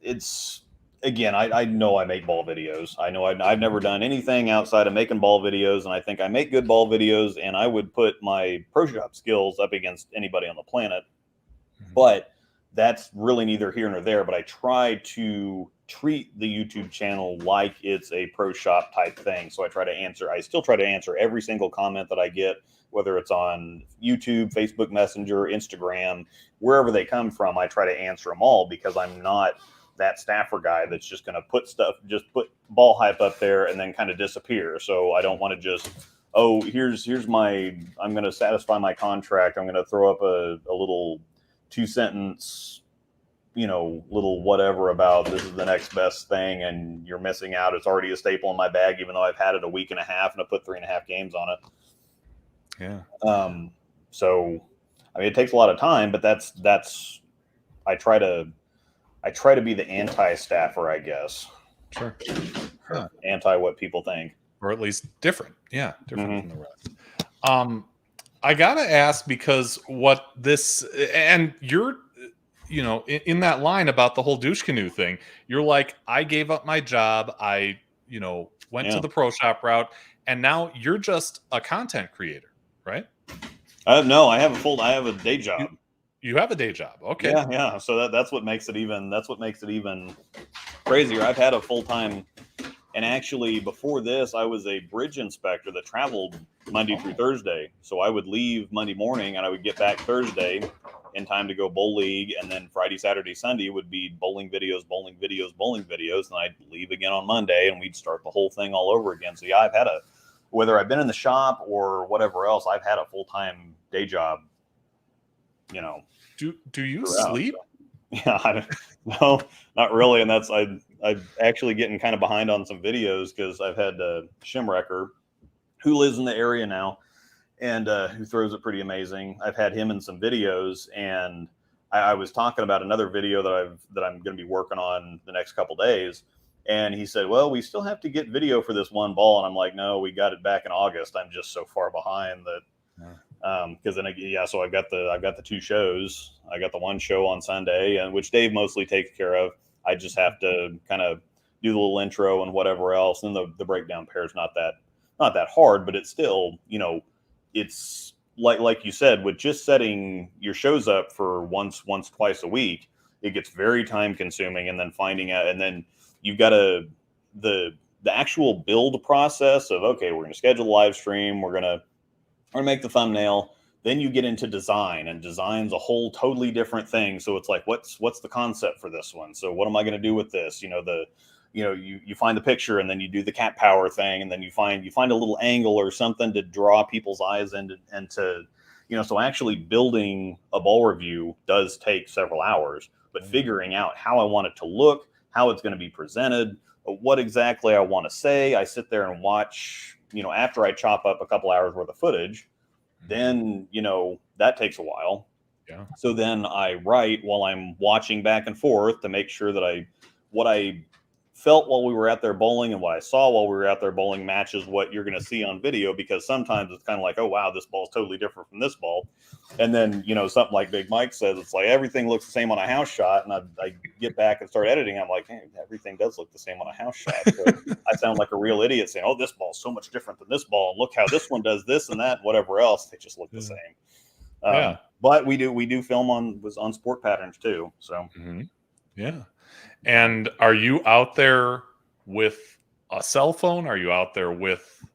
Speaker 3: I know I make ball videos. I know I've never done anything outside of making ball videos, and I think I make good ball videos, and I would put my pro shop skills up against anybody on the planet. But that's really neither here nor there. But I try to treat the YouTube channel like it's a pro shop type thing. So I still try to answer every single comment that I get, whether it's on YouTube, Facebook Messenger, Instagram, wherever they come from. I try to answer them all because I'm not that staffer guy that's just going to put ball hype up there and then kind of disappear. So I don't want to just, here's I'm going to satisfy my contract. I'm going to throw up a little 2-sentence, little whatever about this is the next best thing and you're missing out. It's already a staple in my bag, even though I've had it a week and a half and I put 3.5 games on it.
Speaker 1: Yeah.
Speaker 3: So, I mean, it takes a lot of time, but that's I try to be the anti-staffer, I guess.
Speaker 1: Sure.
Speaker 3: Or anti what people think.
Speaker 1: Or at least different. Yeah, different
Speaker 3: Mhm.
Speaker 1: from the rest. I gotta ask, because what this, and you're, in that line about the whole douche canoe thing, you're like, I gave up my job, I, went to
Speaker 3: Yeah.
Speaker 1: the pro shop route, and now you're just a content creator, right?
Speaker 3: No, I have a day
Speaker 1: You
Speaker 3: job.
Speaker 1: you have a day job. Okay.
Speaker 3: Yeah, yeah. So that's what makes it even crazier. I've had a full time, and actually before this, I was a bridge inspector that traveled Monday through Thursday. So I would leave Monday morning and I would get back Thursday in time to go bowl league, and then Friday, Saturday, Sunday would be bowling videos, and I'd leave again on Monday, and we'd start the whole thing all over again. So yeah, I've had whether I've been in the shop or whatever else, I've had a full time day job.
Speaker 1: Do you
Speaker 3: Throughout.
Speaker 1: sleep?
Speaker 3: Yeah, no, not really. And that's I'm actually getting kind of behind on some videos because I've had Shimwrecker, who lives in the area now, and who throws it pretty amazing. I've had him in some videos, and I was talking about another video that I'm going to be working on the next couple days. And he said, "Well, we still have to get video for this one ball." And I'm like, "No, we got it back in August. I'm just so far behind that." Because then, yeah, so I've got the two shows. I got the one show on Sunday, and which Dave mostly takes care of. I just have to kind of do the little intro and whatever else. And the breakdown pair is not that hard, but it's still, it's like you said, with just setting your shows up for once, twice a week, it gets very time consuming. And then finding out, and then you've got the actual build process of, okay, we're going to schedule a live stream. We're going to make the thumbnail. Then you get into design, and design's a whole totally different thing. So it's like, what's the concept for this one? So what am I going to do with this? You find the picture, and then you do the cat power thing, and then you find a little angle or something to draw people's eyes into, so actually building a ball review does take several hours, but figuring out how I want it to look, how it's going to be presented, what exactly I want to say. I sit there and watch, after I chop up a couple hours worth of footage, then, that takes a while.
Speaker 1: Yeah.
Speaker 3: So then I write while I'm watching back and forth to make sure that what I felt while we were out there bowling and what I saw while we were out there bowling matches what you're going to see on video, because sometimes it's kind of like, oh, wow, this ball's totally different from this ball. And then, something like Big Mike says, it's like everything looks the same on a house shot. And I get back and start editing. I'm like, hey, everything does look the same on a house shot. So I sound like a real idiot saying, oh, this ball's so much different than this ball. And look how this one does this and that, and whatever else. They just look the same.
Speaker 1: Yeah.
Speaker 3: But we do film on sport patterns too. So
Speaker 1: yeah. And are you out there with a cell phone? Are you out there with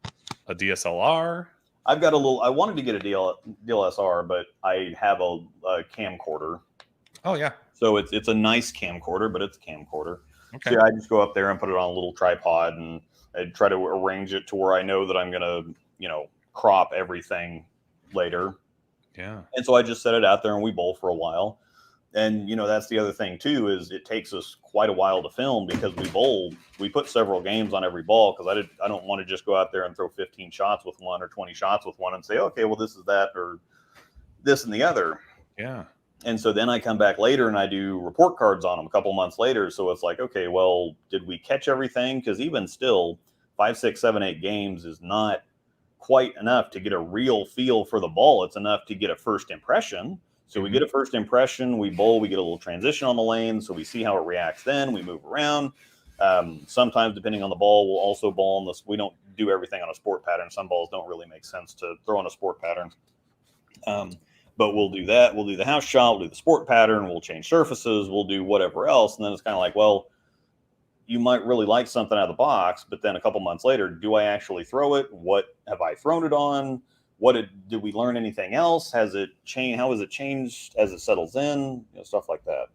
Speaker 1: a DSLR?
Speaker 3: I've got I wanted to get a DLSR, but I have a camcorder.
Speaker 1: Oh yeah.
Speaker 3: So it's a nice camcorder, but it's a camcorder.
Speaker 1: Okay.
Speaker 3: So yeah, I just go up there and put it on a little tripod, and I try to arrange it to where I know that I'm gonna, crop everything later.
Speaker 1: Yeah.
Speaker 3: And so I just set it out there and we bowl for a while. And, that's the other thing too, is it takes us quite a while to film because we put several games on every ball, because I don't want to just go out there and throw 15 shots with one or 20 shots with one and say, okay, well, this is that or this and the other.
Speaker 1: Yeah.
Speaker 3: And so then I come back later and I do report cards on them a couple months later. So it's like, okay, well, did we catch everything? Because even still, 5, 6, 7, 8 games is not quite enough to get a real feel for the ball. It's enough to get a first impression. So we get a first impression, we bowl, we get a little transition on the lane, so we see how it reacts then, we move around. Sometimes, depending on the ball, we'll also bowl on this. We don't do everything on a sport pattern. Some balls don't really make sense to throw on a sport pattern. But we'll do that. We'll do the house shot, we'll do the sport pattern, we'll change surfaces, we'll do whatever else. And then it's kind of like, well, you might really like something out of the box, but then a couple months later, do I actually throw it? What have I thrown it on? Did we learn anything else? Has it changed? How has it changed as it settles in? Stuff like that.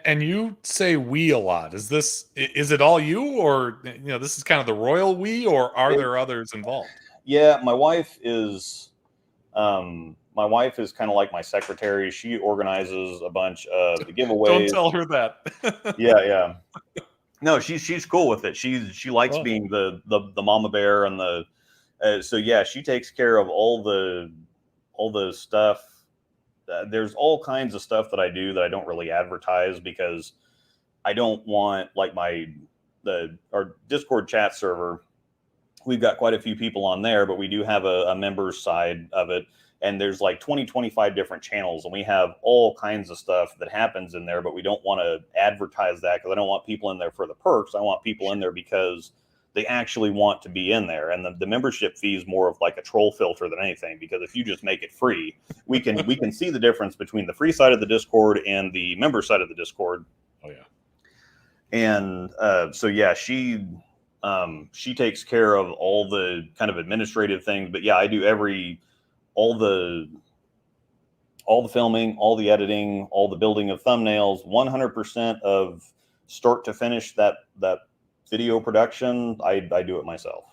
Speaker 1: And you say we a lot. Is it all you, or this is kind of the royal we, or are there others involved?
Speaker 3: Yeah, my wife is kind of like my secretary. She organizes a bunch of the giveaways.
Speaker 1: Don't tell her that.
Speaker 3: Yeah. No, she's cool with it. She likes being the mama bear and the. So yeah, she takes care of all the stuff. There's all kinds of stuff that I do that I don't really advertise because I don't want, like, our Discord chat server. We've got quite a few people on there, but we do have a members side of it. And there's like 25 different channels, and we have all kinds of stuff that happens in there, but we don't want to advertise that because I don't want people in there for the perks. I want people in there because they actually want to be in there. And the membership fee is more of like a troll filter than anything, because if you just make it free, we can see the difference between the free side of the Discord and the member side of the Discord.
Speaker 1: Oh yeah.
Speaker 3: And so yeah, she takes care of all the kind of administrative things, but yeah, I do all the filming, all the editing, all the building of thumbnails, 100% of start to finish. That video production, I do it myself.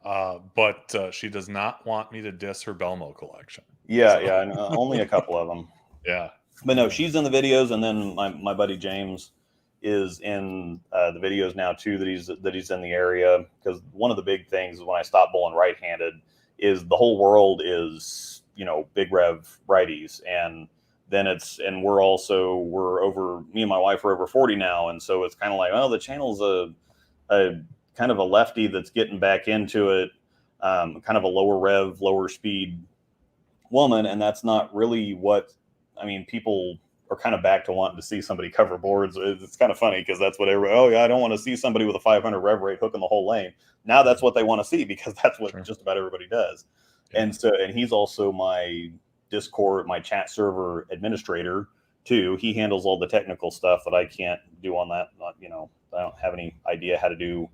Speaker 1: Oh, but she does not want me to diss her Belmo collection.
Speaker 3: Yeah, so. Yeah, only a couple of them.
Speaker 1: Yeah,
Speaker 3: but no, she's in the videos, and then my buddy James is in the videos now too. That he's in the area, because one of the big things is when I stopped bowling right-handed is the whole world is, big rev righties, and then we're over, me and my wife are over 40 now, and so it's kind of like, well, the channel's a kind of a lefty that's getting back into it, kind of a lower rev, lower speed woman, and that's not really what, people are kind of back to wanting to see somebody cover boards. It's kind of funny because that's what everybody, oh yeah, I don't want to see somebody with a 500 rev rate hooking the whole lane. Now that's what they want to see, because that's what just about everybody does. Yeah. And he's also my Discord, my chat server administrator too. He handles all the technical stuff that I can't do on that. I don't have any idea how to do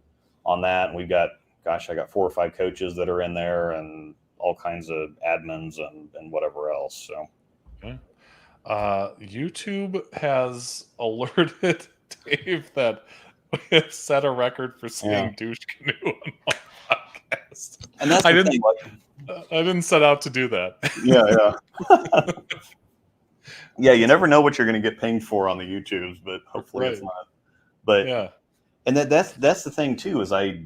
Speaker 3: on that. And I got 4 or 5 coaches that are in there, and all kinds of admins and whatever else. So.
Speaker 1: Okay. YouTube has alerted Dave that we have set a record for saying douche canoe on my podcast.
Speaker 3: And that's I
Speaker 1: didn't set out to do that.
Speaker 3: Yeah. Yeah, you never know what you're going to get pinged for on the YouTubes, but hopefully it's not. But yeah, and that's the thing too, is I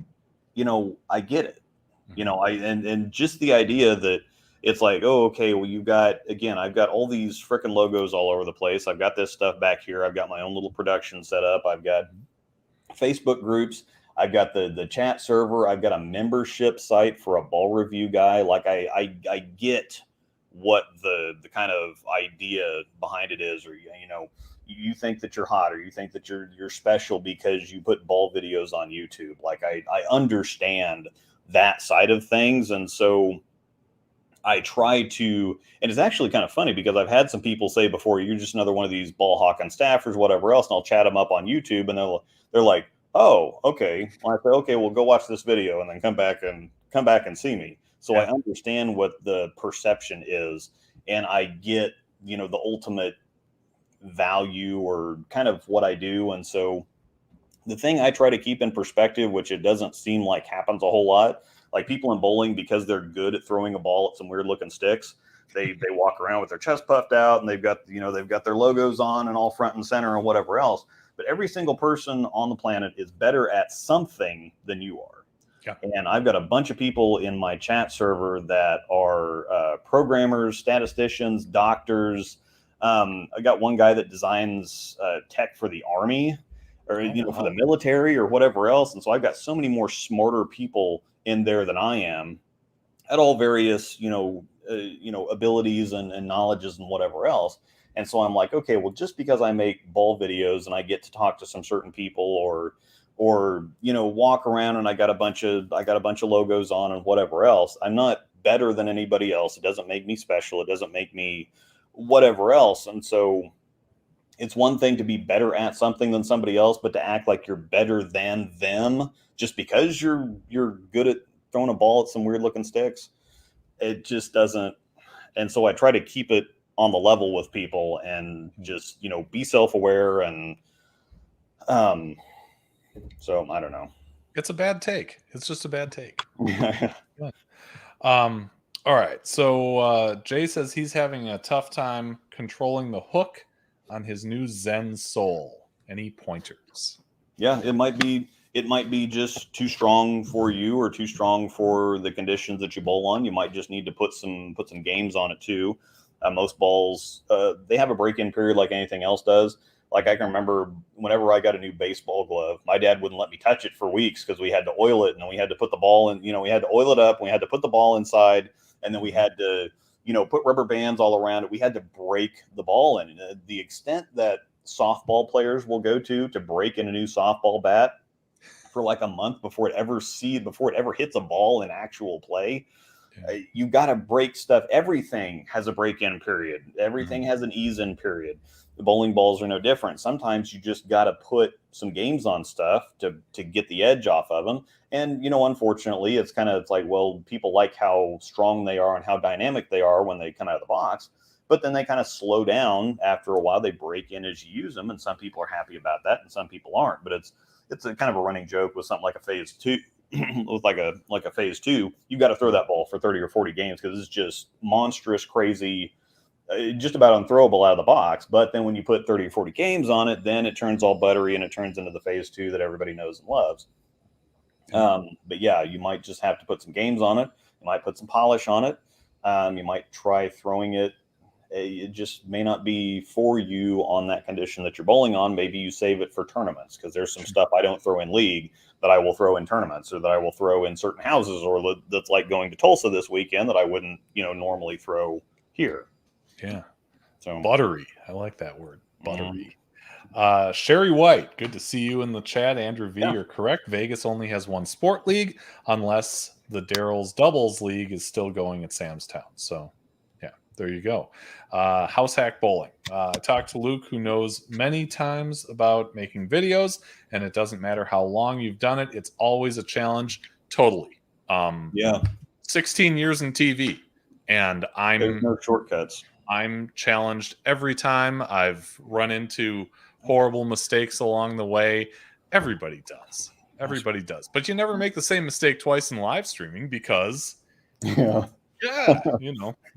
Speaker 3: get it. And just the idea that it's like, oh, okay, well, I've got all these freaking logos all over the place. I've got this stuff back here. I've got my own little production set up. I've got Facebook groups. I've got the chat server. I've got a membership site for a ball review guy. Like I get what the kind of idea behind it is, or you think that you're hot, or you think that you're special because you put ball videos on YouTube. Like I understand that side of things, and so I try to, and it's actually kind of funny because I've had some people say before, you're just another one of these ball hawking staffers, whatever else, and I'll chat them up on YouTube, and they're like, oh, okay. Well, I say, okay, well, go watch this video and then come back and see me. So I understand what the perception is, and I get, the ultimate value or kind of what I do. And so the thing I try to keep in perspective, which it doesn't seem like happens a whole lot, like people in bowling, because they're good at throwing a ball at some weird looking sticks, they walk around with their chest puffed out, and they've got their logos on and all front and center and whatever else. But every single person on the planet is better at something than you are. Yeah. And I've got a bunch of people in my chat server that are programmers, statisticians, doctors. I got one guy that designs tech for the Army, or for the military or whatever else. And so I've got so many more smarter people in there than I am, at all various abilities and knowledges and whatever else. And so I'm like, okay, well, just because I make ball videos and I get to talk to some certain people, or walk around and I got a bunch of logos on and whatever else, I'm not better than anybody else. It doesn't make me special. It doesn't make me whatever else. And so it's one thing to be better at something than somebody else, but to act like you're better than them just because you're good at throwing a ball at some weird looking sticks, it just doesn't. And so I try to keep it on the level with people, and just, be self-aware. And so I don't know.
Speaker 1: It's a bad take. It's just a bad take. All right. So Jay says he's having a tough time controlling the hook on his new Zen Soul. Any pointers?
Speaker 3: Yeah, it might be it might be just too strong for you or too strong for the conditions that you bowl on. You might just need to put some games on it too. Most balls, they have a break-in period like anything else does. Like I can remember whenever I got a new baseball glove, my dad wouldn't let me touch it for weeks because we had to oil it, and then we had to put the ball in, we had to oil it up, and we had to put the ball inside, and then we had to, put rubber bands all around it. We had to break the ball in. The extent that softball players will go to break in a new softball bat for like a month before it ever hits a ball in actual play. You got to break stuff. Everything has a break-in period. Everything has an ease-in period. The bowling balls are no different. Sometimes you just got to put some games on stuff to get the edge off of them. And, unfortunately, it's like, well, people like how strong they are and how dynamic they are when they come out of the box. But then they kind of slow down after a while. They break in as you use them. And some people are happy about that and some people aren't. But it's a kind of a running joke with something like a phase 2. With like a phase 2, you got to throw that ball for 30 or 40 games because it's just monstrous, crazy, just about unthrowable out of the box. But then when you put 30 or 40 games on it, then it turns all buttery and it turns into the phase 2 that everybody knows and loves. But yeah, you might just have to put some games on it. You might put some polish on it. You might try throwing it. It just may not be for you on that condition that you're bowling on. Maybe you save it for tournaments because there's some stuff I don't throw in league that I will throw in tournaments or that I will throw in certain houses or that's like going to Tulsa this weekend that I wouldn't, normally throw here.
Speaker 1: Yeah.
Speaker 3: So
Speaker 1: buttery. I like that word. Buttery. Sherry White, good to see you in the chat. Andrew V, you're correct. Vegas only has one sport league unless the Daryl's doubles league is still going at Sam's Town. So yeah, there you go. House hack bowling. I talked to Luke, who knows many times about making videos, and it doesn't matter how long you've done it. It's always a challenge. Totally. 16 years in TV, and
Speaker 3: there's no shortcuts.
Speaker 1: I'm challenged every time. I've run into horrible mistakes along the way. Everybody does. Everybody does. But you never make the same mistake twice in live streaming because that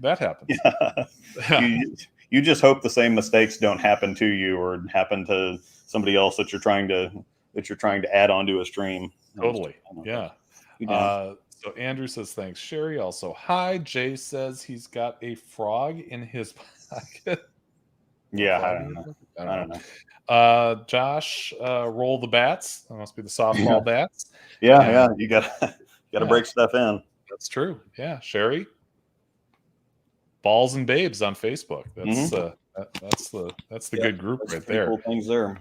Speaker 1: happens.
Speaker 3: You just hope the same mistakes don't happen to you or happen to somebody else that you're trying to add onto a stream.
Speaker 1: Totally. Yeah. So Andrew says thanks. Sherry also hi. Jay says he's got a frog in his pocket.
Speaker 3: Yeah, I don't
Speaker 1: know. Josh, roll the bats. That must be the softball bats.
Speaker 3: Yeah. You gotta break stuff in.
Speaker 1: That's true. Yeah, Sherry. Balls and Babes on Facebook. That's the good group right there.
Speaker 3: Cool things there.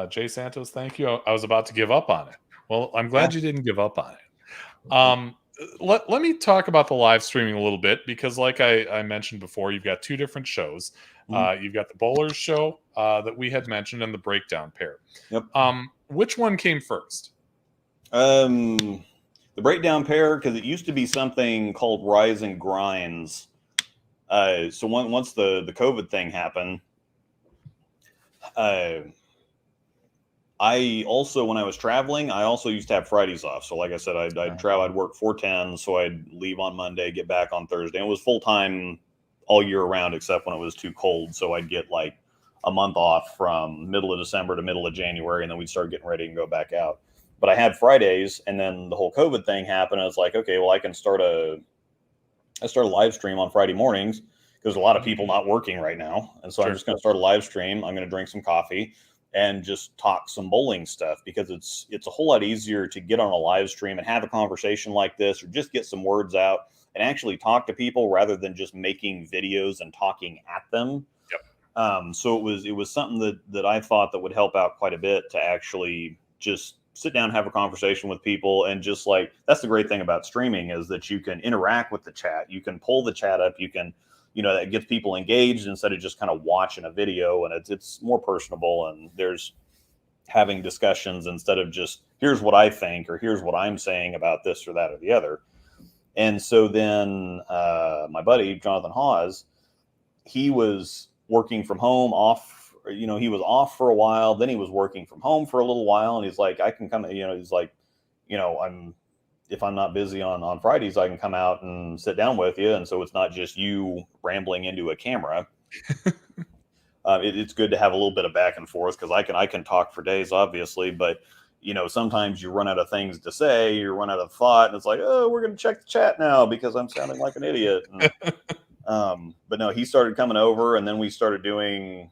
Speaker 1: Jay Santos, thank you. I was about to give up on it. Well, I'm glad you didn't give up on it. Let me talk about the live streaming a little bit because, like I mentioned before, you've got two different shows. You've got the Bowlers show that we had mentioned and the Breakdown Pair.
Speaker 3: Yep.
Speaker 1: Which one came first?
Speaker 3: The Breakdown Pair, because it used to be something called Rise and Grinds. So once the COVID thing happened, I also, when I was traveling, I also used to have Fridays off. So like I said, I'd travel, I'd work 4/10, so I'd leave on Monday, get back on Thursday. And it was full time all year round, except when it was too cold. So I'd get like a month off from middle of December to middle of January, and then we'd start getting ready and go back out. But I had Fridays, and then the whole COVID thing happened. I was like, okay, well, I start a live stream on Friday mornings because there's a lot of people not working right now. And so I'm just going to start a live stream. I'm going to drink some coffee and just talk some bowling stuff because it's a whole lot easier to get on a live stream and have a conversation like this or just get some words out and actually talk to people rather than just making videos and talking at them.
Speaker 1: Yep.
Speaker 3: So it was something that I thought that would help out quite a bit to actually just sit down, have a conversation with people. And just like, that's the great thing about streaming is that you can interact with the chat. You can pull the chat up. You can, that gets people engaged instead of just kind of watching a video, and it's more personable, and there's having discussions instead of just here's what I think or here's what I'm saying about this or that or the other. And so then my buddy Jonathan Hawes, he was working from home he was off for a while, then he was working from home for a little while, and he's like, I can come, he's like, if I'm not busy on Fridays, I can come out and sit down with you. And so it's not just you rambling into a camera. It's good to have a little bit of back and forth because I can talk for days, obviously, but sometimes you run out of things to say, you run out of thought, and it's like, oh, we're going to check the chat now because I'm sounding like an idiot. And, but no, he started coming over, and then we started doing,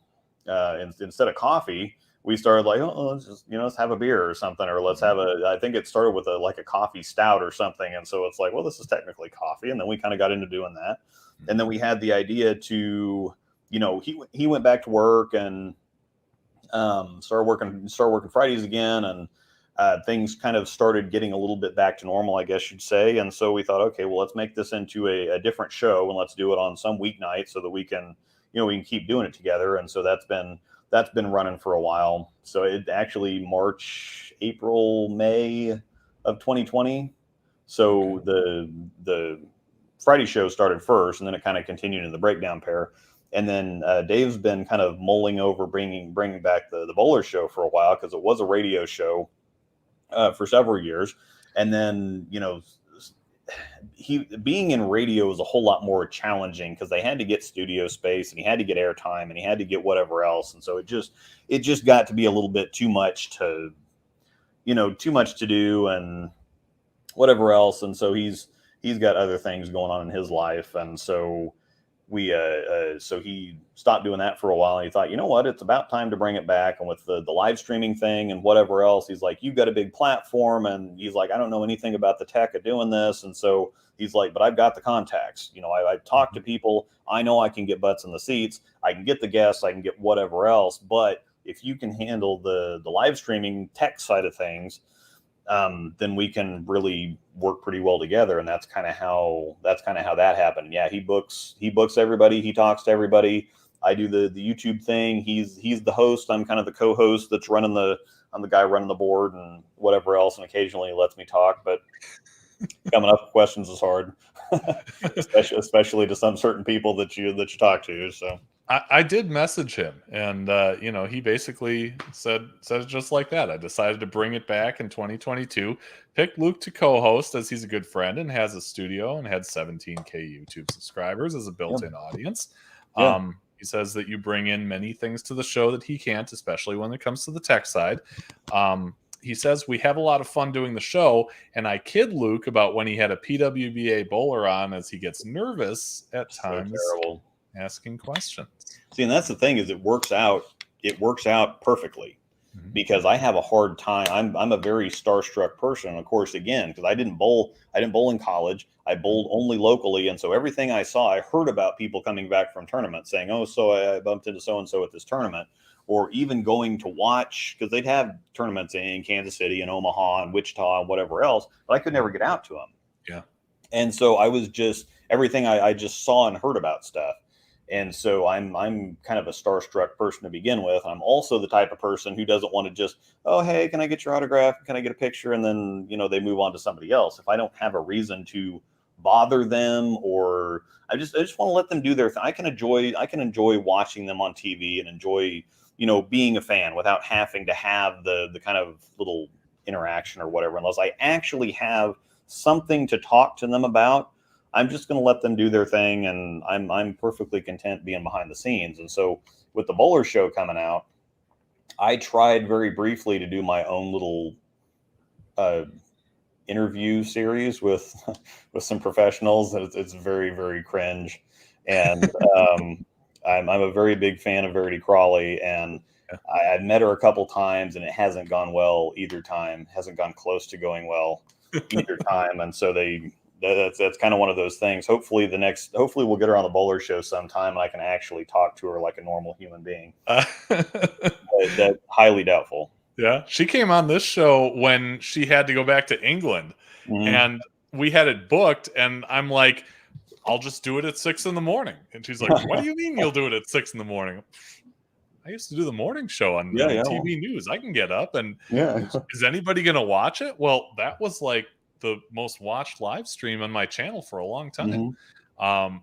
Speaker 3: instead of coffee, we started like, oh, let's just, let's have a beer or something, or let's have I think it started with a coffee stout or something. And so it's like, well, this is technically coffee. And then we kind of got into doing that. And then we had the idea to, he went back to work and started working Fridays again. And things kind of started getting a little bit back to normal, I guess you'd say. And so we thought, okay, well, let's make this into a different show, and let's do it on some weeknight so that we can keep doing it together. And so that's been running for a while. So it actually March, April, May of 2020. So the Friday show started first, and then it kind of continued in the breakdown pair. And then Dave's been kind of mulling over bringing back the bowler show for a while, because it was a radio show for several years. And then, he being in radio was a whole lot more challenging, because they had to get studio space, and he had to get airtime, and he had to get whatever else. And so it just got to be a little bit too much to do and whatever else. And so he's got other things going on in his life. And so so he stopped doing that for a while, and he thought, you know what, it's about time to bring it back. And with the live streaming thing and whatever else, he's like, you've got a big platform. And he's like, I don't know anything about the tech of doing this. And so he's like, but I've got the contacts. I talk to people. I know I can get butts in the seats. I can get the guests. I can get whatever else. But if you can handle the live streaming tech side of things, then we can really work pretty well together. And that's kind of how that happened. Yeah, he books everybody. He talks to everybody. I do the YouTube thing. He's the host. I'm kind of the co-host that's I'm the guy running the board and whatever else. And occasionally he lets me talk, but coming up with questions is hard, especially to some certain people that you talk to. So
Speaker 1: I did message him, and he basically said it just like that. I decided to bring it back in 2022. Picked Luke to co-host, as he's a good friend and has a studio and had 17K YouTube subscribers as a built-in audience.
Speaker 3: Yeah.
Speaker 1: He says that you bring in many things to the show that he can't, especially when it comes to the tech side. He says we have a lot of fun doing the show, and I kid Luke about when he had a PWBA bowler on, as he gets nervous at times.
Speaker 3: So terrible.
Speaker 1: Asking questions. See,
Speaker 3: and that's the thing, is it works out perfectly, because I have a hard time. I'm a very starstruck person, of course, again, because I didn't bowl in college. I bowled only locally. And so everything I saw, I heard about people coming back from tournaments saying, oh, so I bumped into so-and-so at this tournament, or even going to watch, because they'd have tournaments in Kansas City and Omaha and Wichita and whatever else, but I could never get out to them.
Speaker 1: Yeah.
Speaker 3: And so I was just, everything I just saw and heard about stuff. And so I'm kind of a starstruck person to begin with. I'm also the type of person who doesn't want to just, oh, hey, can I get your autograph? Can I get a picture? And then, they move on to somebody else. If I don't have a reason to bother them, or I just want to let them do their thing. I can enjoy watching them on TV and enjoy, being a fan without having to have the kind of little interaction or whatever, unless I actually have something to talk to them about. I'm just going to let them do their thing, and I'm perfectly content being behind the scenes. And so with the bowler show coming out, I tried very briefly to do my own little interview series with some professionals. It's very, very cringe. And I'm a very big fan of Verity Crawley, and I've met her a couple times, and it hasn't gone well either time. Hasn't gone close to going well either time. And so that's kind of one of those things. Hopefully we'll get her on the bowler show sometime, and I can actually talk to her like a normal human being. That's highly doubtful.
Speaker 1: Yeah. She came on this show when she had to go back to England, and we had it booked, and I'm like, I'll just do it at 6 a.m. And she's like, what do you mean you'll do it at 6 a.m? I used to do the morning show on TV news. I can get up, and is anybody going to watch it? Well, that was like the most watched live stream on my channel for a long time. I'm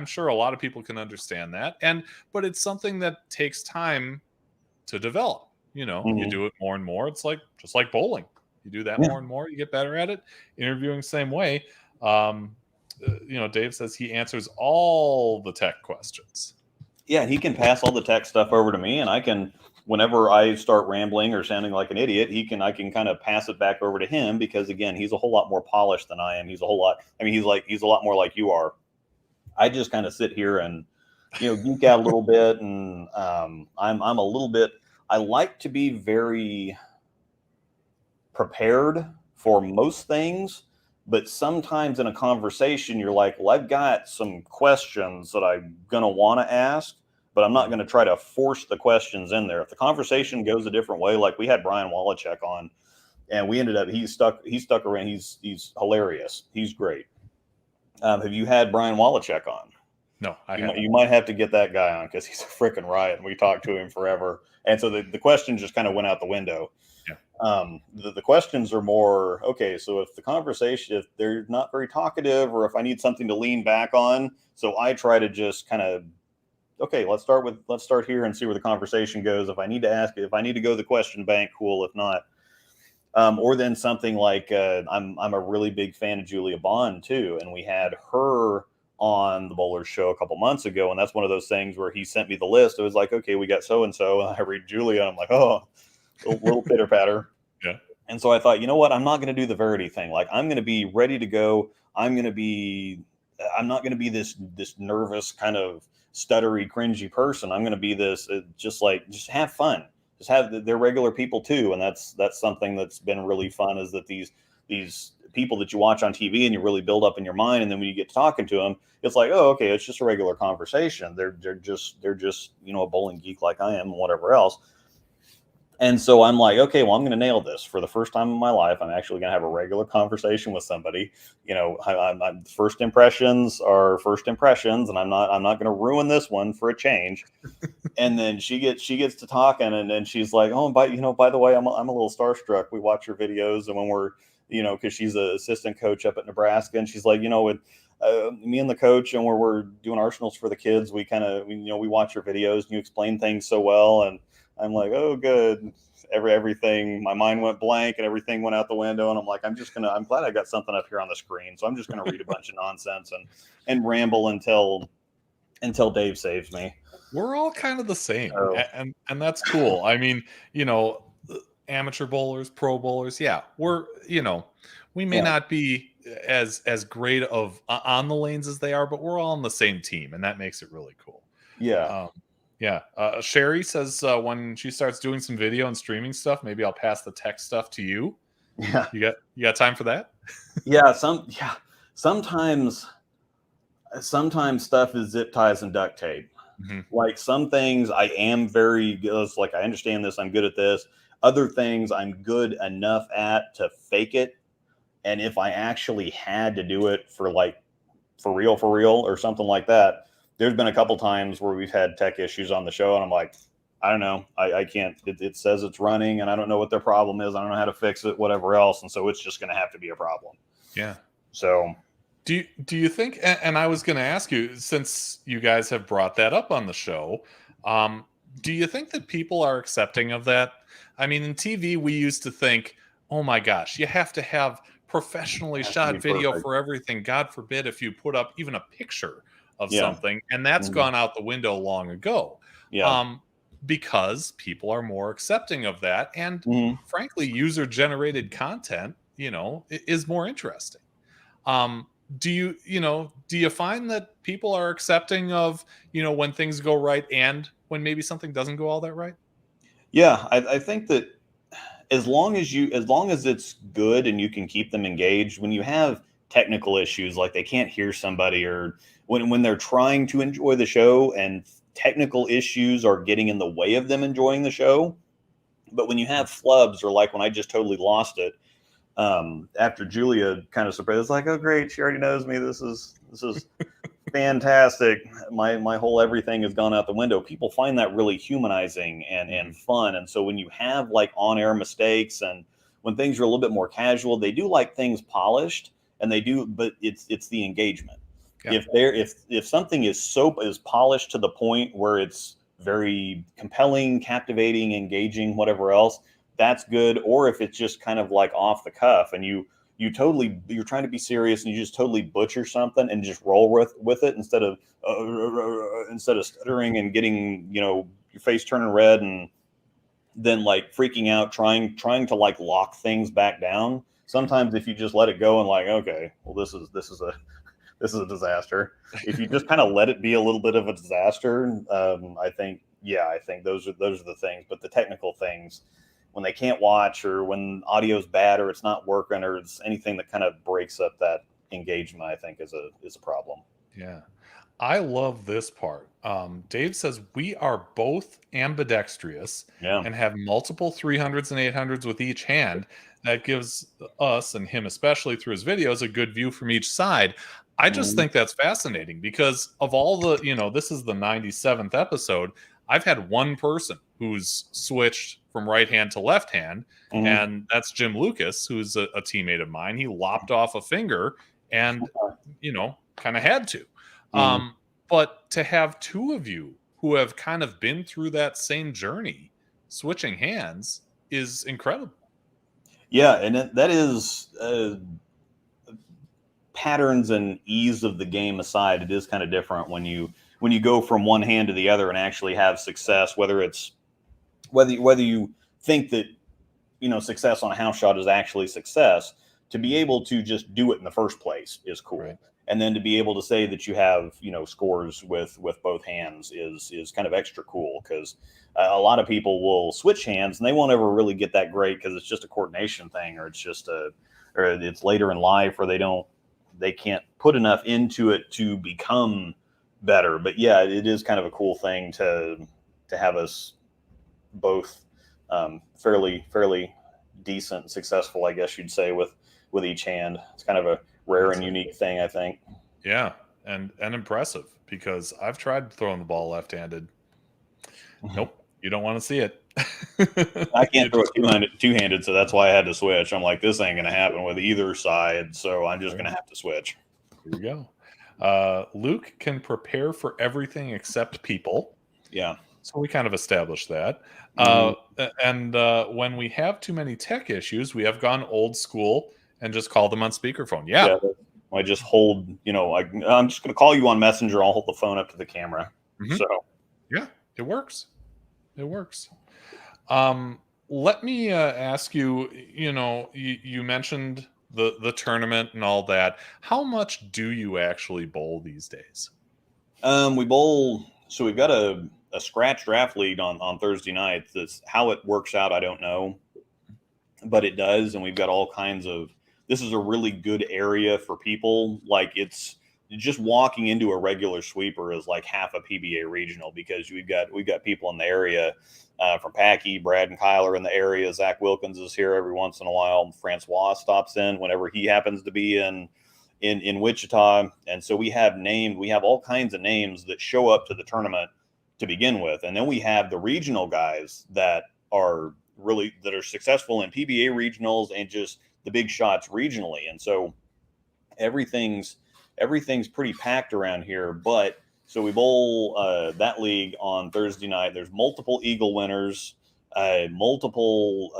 Speaker 1: sure a lot of people can understand that, but it's something that takes time to develop. You do it more and more. It's like just like bowling. You do that more and more, you get better at it. Interviewing, same way. Dave says he answers all the tech questions.
Speaker 3: Yeah, he can pass all the tech stuff over to me, and I can whenever I start rambling or sounding like an idiot, I can kind of pass it back over to him because again, he's a whole lot more polished than I am. He's a lot more like you are. I just kind of sit here and, geek out a little bit. And I'm a little bit, I like to be very prepared for most things, but sometimes in a conversation, you're like, well, I've got some questions that I'm going to want to ask, but I'm not going to try to force the questions in there. If the conversation goes a different way, like we had Brian Wallachek on, and we ended up, he's stuck around. He's hilarious. He's great. Have you had Brian Wallachek on?
Speaker 1: No, I haven't.
Speaker 3: You might have to get that guy on because he's a freaking riot, and we talked to him forever. And so the questions just kind of went out the window.
Speaker 1: Yeah.
Speaker 3: The questions are more, okay, so if they're not very talkative, or if I need something to lean back on, so I try to just kind of, okay, let's start here and see where the conversation goes. If I need to go to the question bank, cool. If not, or then something like I'm a really big fan of Julia Bond too, and we had her on the Bowlers Show a couple months ago, and that's one of those things where he sent me the list. It was like, okay, we got so and so. I read Julia, and I'm like, oh, little pitter patter.
Speaker 1: Yeah.
Speaker 3: And so I thought, you know what? I'm not going to do the Verity thing. Like, I'm going to be ready to go. I'm not going to be this nervous kind of stuttery, cringy person. I'm going to be this just have fun. They're regular people too, and that's something that's been really fun. Is that these people that you watch on TV and you really build up in your mind, and then when you get to talking to them, it's like, oh, okay, it's just a regular conversation. They're just a bowling geek like I am, and whatever else. And so I'm like, okay, well, I'm going to nail this for the first time in my life. I'm actually going to have a regular conversation with somebody. I'm first impressions are first impressions, and I'm not going to ruin this one for a change. And then she gets to talking, and then she's like, oh, by the way, I'm a little starstruck. We watch your videos, and when we're, because she's an assistant coach up at Nebraska, and she's like, with me and the coach, and where we're doing arsenals for the kids, we kind of, we watch your videos, and you explain things so well. And I'm like, oh, good. Everything, my mind went blank and everything went out the window. And I'm like, I'm glad I got something up here on the screen. So I'm just going to read a bunch of nonsense and ramble until Dave saves me.
Speaker 1: We're all kind of the same.
Speaker 3: Oh.
Speaker 1: And that's cool. I mean, amateur bowlers, pro bowlers. Yeah. We may not be as great of on the lanes as they are, but we're all on the same team. And that makes it really cool.
Speaker 3: Yeah.
Speaker 1: Yeah. Sherry says when she starts doing some video and streaming stuff, maybe I'll pass the tech stuff to you.
Speaker 3: Yeah.
Speaker 1: You got time for that?
Speaker 3: Sometimes stuff is zip ties and duct tape.
Speaker 1: Mm-hmm.
Speaker 3: Like some things I am very good. It's like, I understand this. I'm good at this. Other things I'm good enough at to fake it. And if I actually had to do it for real or something like that, there's been a couple times where we've had tech issues on the show, and I'm like, I don't know. I can't. It says it's running, and I don't know what their problem is. I don't know how to fix it, whatever else. And so it's just going to have to be a problem.
Speaker 1: Yeah.
Speaker 3: So
Speaker 1: do you think, and I was going to ask you, since you guys have brought that up on the show, do you think that people are accepting of that? I mean, in TV, we used to think, oh my gosh, you have to have professionally shot video for everything. God forbid if you put up even a picture of something, and that's gone out the window long ago. Because people are more accepting of that, and frankly, user-generated content, is more interesting. Do you find that people are accepting of, when things go right and when maybe something doesn't go all that right?
Speaker 3: Yeah, I think that as long as it's good and you can keep them engaged, when you have technical issues, like they can't hear somebody, or when they're trying to enjoy the show and technical issues are getting in the way of them enjoying the show. But when you have flubs, or like when I just totally lost it, after Julia kind of surprised, it's like, oh great, she already knows me. This is fantastic. My whole everything has gone out the window. People find that really humanizing and fun. And so when you have like on-air mistakes, and when things are a little bit more casual, they do like things polished, and they do, but it's the engagement. Yeah. If something is polished to the point where it's very compelling, captivating, engaging, whatever else, that's good. Or if it's just kind of like off the cuff, and you're trying to be serious, and you just totally butcher something and just roll with it instead of stuttering and getting your face turning red and than like freaking out, trying to like lock things back down. Sometimes if you just let it go and like, okay, well, this is a disaster. If you just kind of let it be a little bit of a disaster, I think those are the things. But the technical things, when they can't watch, or when audio's bad, or it's not working, or it's anything that kind of breaks up that engagement, I think is a problem.
Speaker 1: Yeah. I love this part. Dave says we are both ambidextrous
Speaker 3: Yeah.
Speaker 1: and have multiple 300s and 800s with each hand. That gives us, and him especially through his videos, a good view from each side. I just
Speaker 3: Mhm.
Speaker 1: think that's fascinating because of all the, this is the 97th episode. I've had one person who's switched from right hand to left hand,
Speaker 3: Mhm.
Speaker 1: and that's Jim Lucas, who's a teammate of mine. He lopped off a finger and, kind of had to.
Speaker 3: Mhm.
Speaker 1: But to have two of you who have kind of been through that same journey, switching hands, is incredible.
Speaker 3: Yeah, and that is patterns and ease of the game aside. It is kind of different when you go from one hand to the other and actually have success. Whether you think that success on a house shot is actually success, to be able to just do it in the first place is cool.
Speaker 1: Right.
Speaker 3: And then to be able to say that you have scores with both hands is kind of extra cool, because a lot of people will switch hands and they won't ever really get that great because it's just a coordination thing, or or it's later in life, or they can't put enough into it to become better. But yeah, it is kind of a cool thing to have us both fairly decent and successful, I guess you'd say, with each hand. It's kind of a rare and unique thing, I think.
Speaker 1: Yeah, and impressive, because I've tried throwing the ball left-handed. Nope, you don't want to see it.
Speaker 3: I can't
Speaker 1: You
Speaker 3: throw
Speaker 1: just
Speaker 3: it two-handed, so that's why I had to switch. I'm like, this ain't going to happen with either side, so I'm just
Speaker 1: Right.
Speaker 3: going to have to switch.
Speaker 1: Here we go. Luke can prepare for everything except people.
Speaker 3: Yeah.
Speaker 1: So we kind of established that.
Speaker 3: Mhm.
Speaker 1: And when we have too many tech issues, we have gone old school and just called them on speakerphone. Yeah.
Speaker 3: Yeah. I just hold, I'm just going to call you on Messenger. I'll hold the phone up to the camera.
Speaker 1: Mhm.
Speaker 3: So,
Speaker 1: Yeah, it works. It works. Let me ask you, you mentioned the tournament and all that. How much do you actually bowl these days?
Speaker 3: we bowl. So we've got a scratch draft league on Thursday nights. That's how it works out. I don't know, but it does. And we've got all kinds of, this is a really good area for people. Like, it's just walking into a regular sweeper is like half a PBA regional, because we've got people in the area from Packy, Brad and Kyler in the area. Zach Wilkins is here every once in a while. Francois stops in whenever he happens to be in Wichita. And so we have all kinds of names that show up to the tournament to begin with. And then we have the regional guys that are successful in PBA regionals and just the big shots regionally. And so everything's pretty packed around here. But so we bowl that league on Thursday night. There's multiple Eagle winners, multiple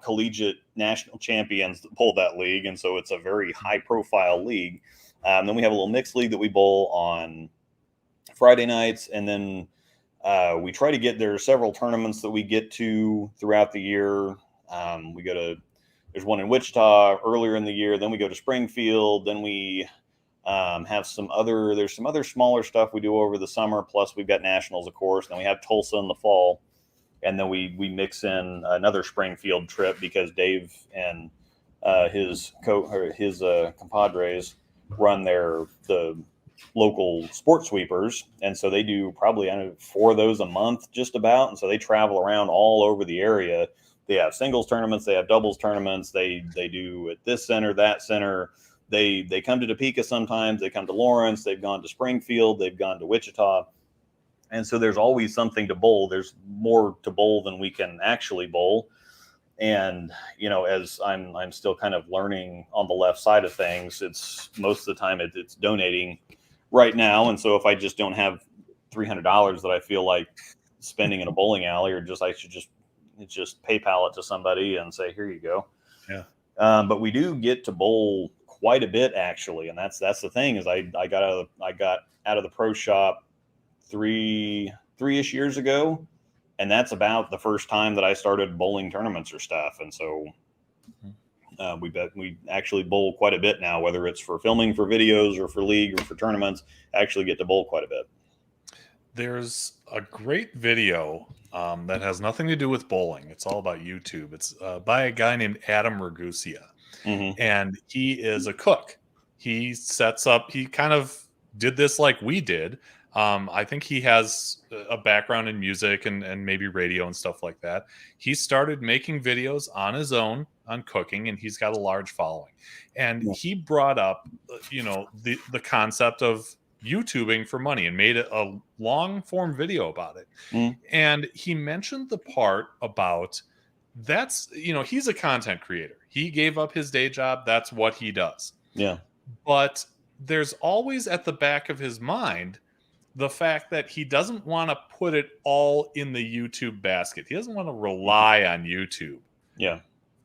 Speaker 3: collegiate national champions that bowl that league, and so it's a very high profile league. Then we have a little mixed league that we bowl on Friday nights, and then we try to there are several tournaments that we get to throughout the year. There's one in Wichita earlier in the year. Then we go to Springfield. Then we there's some other smaller stuff we do over the summer. Plus we've got nationals, of course. Then we have Tulsa in the fall. And then we mix in another Springfield trip, because Dave and his compadres run the local sports sweepers, and so they do probably 4 of those a month, just about. And so they travel around all over the area. They have singles tournaments, they have doubles tournaments. They do at this center, that center. They come to Topeka sometimes. They come to Lawrence. They've gone to Springfield. They've gone to Wichita. And so there's always something to bowl. There's more to bowl than we can actually bowl. And, as I'm still kind of learning on the left side of things, it's most of the time it's donating right now. And so if I just don't have $300 that I feel like spending in a bowling alley, I should just PayPal it to somebody and say, here you go.
Speaker 1: Yeah.
Speaker 3: But we do get to bowl quite a bit, actually. And that's the thing, is I got out of the pro shop three-ish years ago. And that's about the first time that I started bowling tournaments or stuff. And so we actually bowl quite a bit now, whether it's for filming for videos or for league or for tournaments. I actually get to bowl quite a bit.
Speaker 1: There's a great video that has nothing to do with bowling. It's all about YouTube. It's by a guy named Adam Ragusia,
Speaker 3: Mm-hmm.
Speaker 1: and he is a cook. He sets up, he kind of did this like we did. I think he has a background in music and maybe radio and stuff like that. He started making videos on his own on cooking, and he's got a large following. And he brought up, the concept of YouTubing for money and made a long form video about it.
Speaker 3: Mm-hmm.
Speaker 1: And he mentioned the part about he's a content creator. He gave up his day job. That's what he does.
Speaker 3: Yeah.
Speaker 1: But there's always at the back of his mind the fact that he doesn't want to put it all in the YouTube basket. He doesn't want to rely on YouTube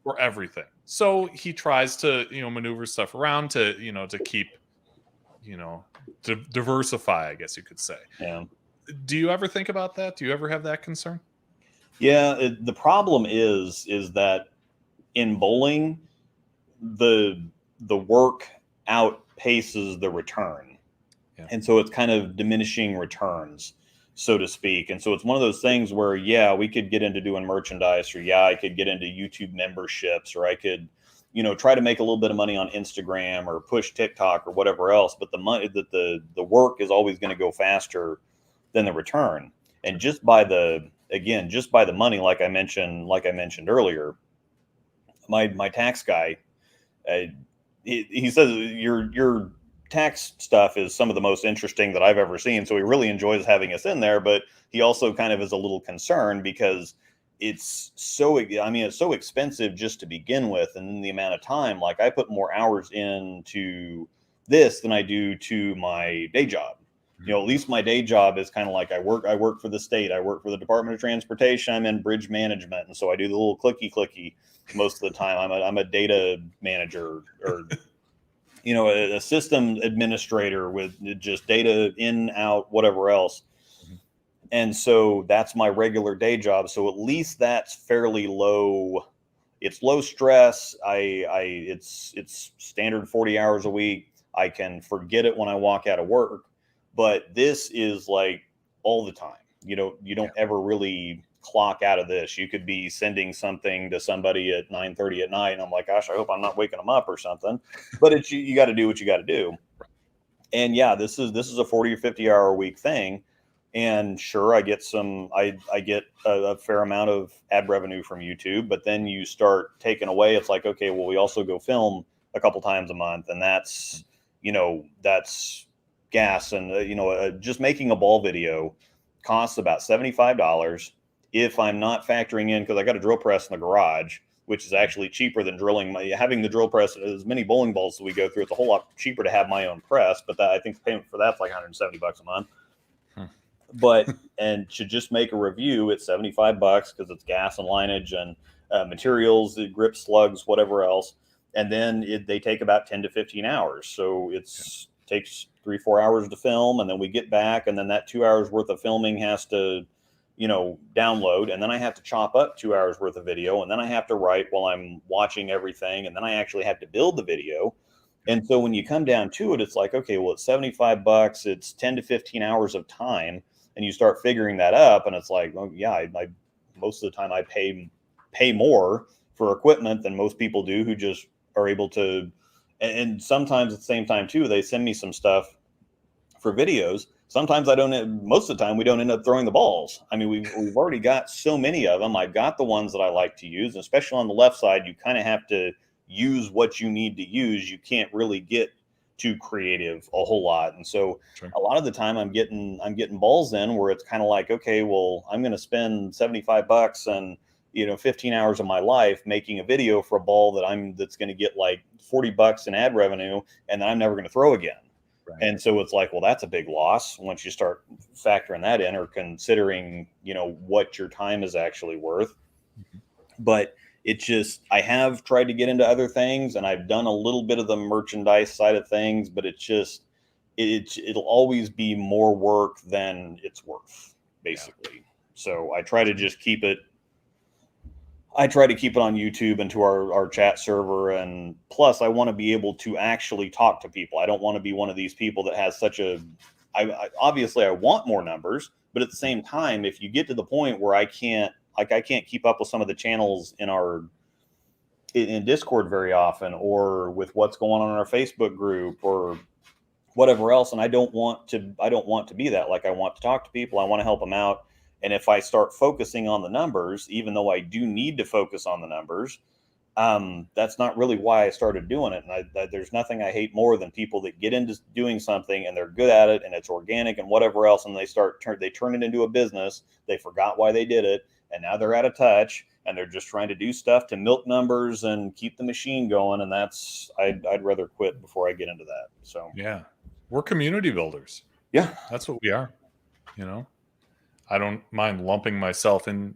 Speaker 1: for everything. So he tries to, maneuver stuff around to keep, to diversify, I guess you could say.
Speaker 3: Yeah.
Speaker 1: Do you ever think about that? Do you ever have that concern?
Speaker 3: Yeah. The problem is that in bowling, the work outpaces the return. Yeah. And so it's kind of diminishing returns, so to speak. And so it's one of those things where, we could get into doing merchandise, or I could get into YouTube memberships, or I could, try to make a little bit of money on Instagram or push TikTok or whatever else. But the money that the work is always going to go faster than the return. And just by the money, like I mentioned earlier, my tax guy, he says your tax stuff is some of the most interesting that I've ever seen. So he really enjoys having us in there, but he also kind of is a little concerned because it's so expensive just to begin with. And then the amount of time, like I put more hours into this than I do to my day job. At least my day job is kind of like I work for the state. I work for the Department of Transportation. I'm in bridge management. And so I do the little clicky most of the time. I'm a data manager, or a system administrator with just data in, out, whatever else. Mm-hmm. And so that's my regular day job. So at least that's fairly low. It's low stress. It's standard 40 hours a week. I can forget it when I walk out of work, but this is like all the time. You don't ever really clock out of this. You could be sending something to somebody at 9:30 at night, and I'm like, gosh, I hope I'm not waking them up or something. But you got to do what you got to do. And this is a 40 or 50 hour a week thing. And sure, I get I get a fair amount of ad revenue from YouTube, but then you start taking away. It's like, okay, well, we also go film a couple times a month, and that's gas. And just making a ball video costs about $75. If I'm not factoring in, because I got a drill press in the garage, which is actually cheaper than having the drill press. As many bowling balls that we go through, it's a whole lot cheaper to have my own press. But I think the payment for that's like $170 a month. But and to just make a review, it's $75 because it's gas and lineage and materials, the grip slugs, whatever else. And then they take about 10 to 15 hours. So takes 3-4 hours to film, and then we get back, and then that 2 hours worth of filming has to download, and then I have to chop up 2 hours worth of video, and then I have to write while I'm watching everything, and then I actually have to build the video. And so when you come down to it, it's like, okay, well, it's $75, it's 10 to 15 hours of time, and you start figuring that up, and it's like, well, I most of the time I pay more for equipment than most people do who just are able to. And sometimes at the same time too, they send me some stuff for videos. Sometimes most of the time we don't end up throwing the balls. I mean, we've already got so many of them. I've got the ones that I like to use, and especially on the left side, you kind of have to use what you need to use. You can't really get too creative a whole lot. And so a lot of the time I'm getting balls in where it's kind of like, okay, well, I'm going to spend $75 and 15 hours of my life making a video for a ball that's going to get like $40 in ad revenue, and then I'm never going to throw again. Right. And so it's like, well, that's a big loss once you start factoring that in, or considering, what your time is actually worth. Mm-hmm. But I have tried to get into other things, and I've done a little bit of the merchandise side of things, but it'll always be more work than it's worth, basically. So I try to just keep it. I try to keep it on YouTube and to our chat server. And plus, I want to be able to actually talk to people. I don't want to be one of these people that has such a. Obviously, I want more numbers, but at the same time, if you get to the point where I can't keep up with some of the channels in Discord very often, or with what's going on in our Facebook group, or whatever else, and I don't want to be that. Like, I want to talk to people, I want to help them out. And if I start focusing on the numbers, even though I do need to focus on the numbers, that's not really why I started doing it. And there's nothing I hate more than people that get into doing something and they're good at it and it's organic and whatever else, and they turn it into a business. They forgot why they did it, and now they're out of touch, and they're just trying to do stuff to milk numbers and keep the machine going. And that's I'd rather quit before I get into that. So
Speaker 1: Yeah. We're community builders.
Speaker 3: yeah,
Speaker 1: That's what we are. I don't mind lumping myself in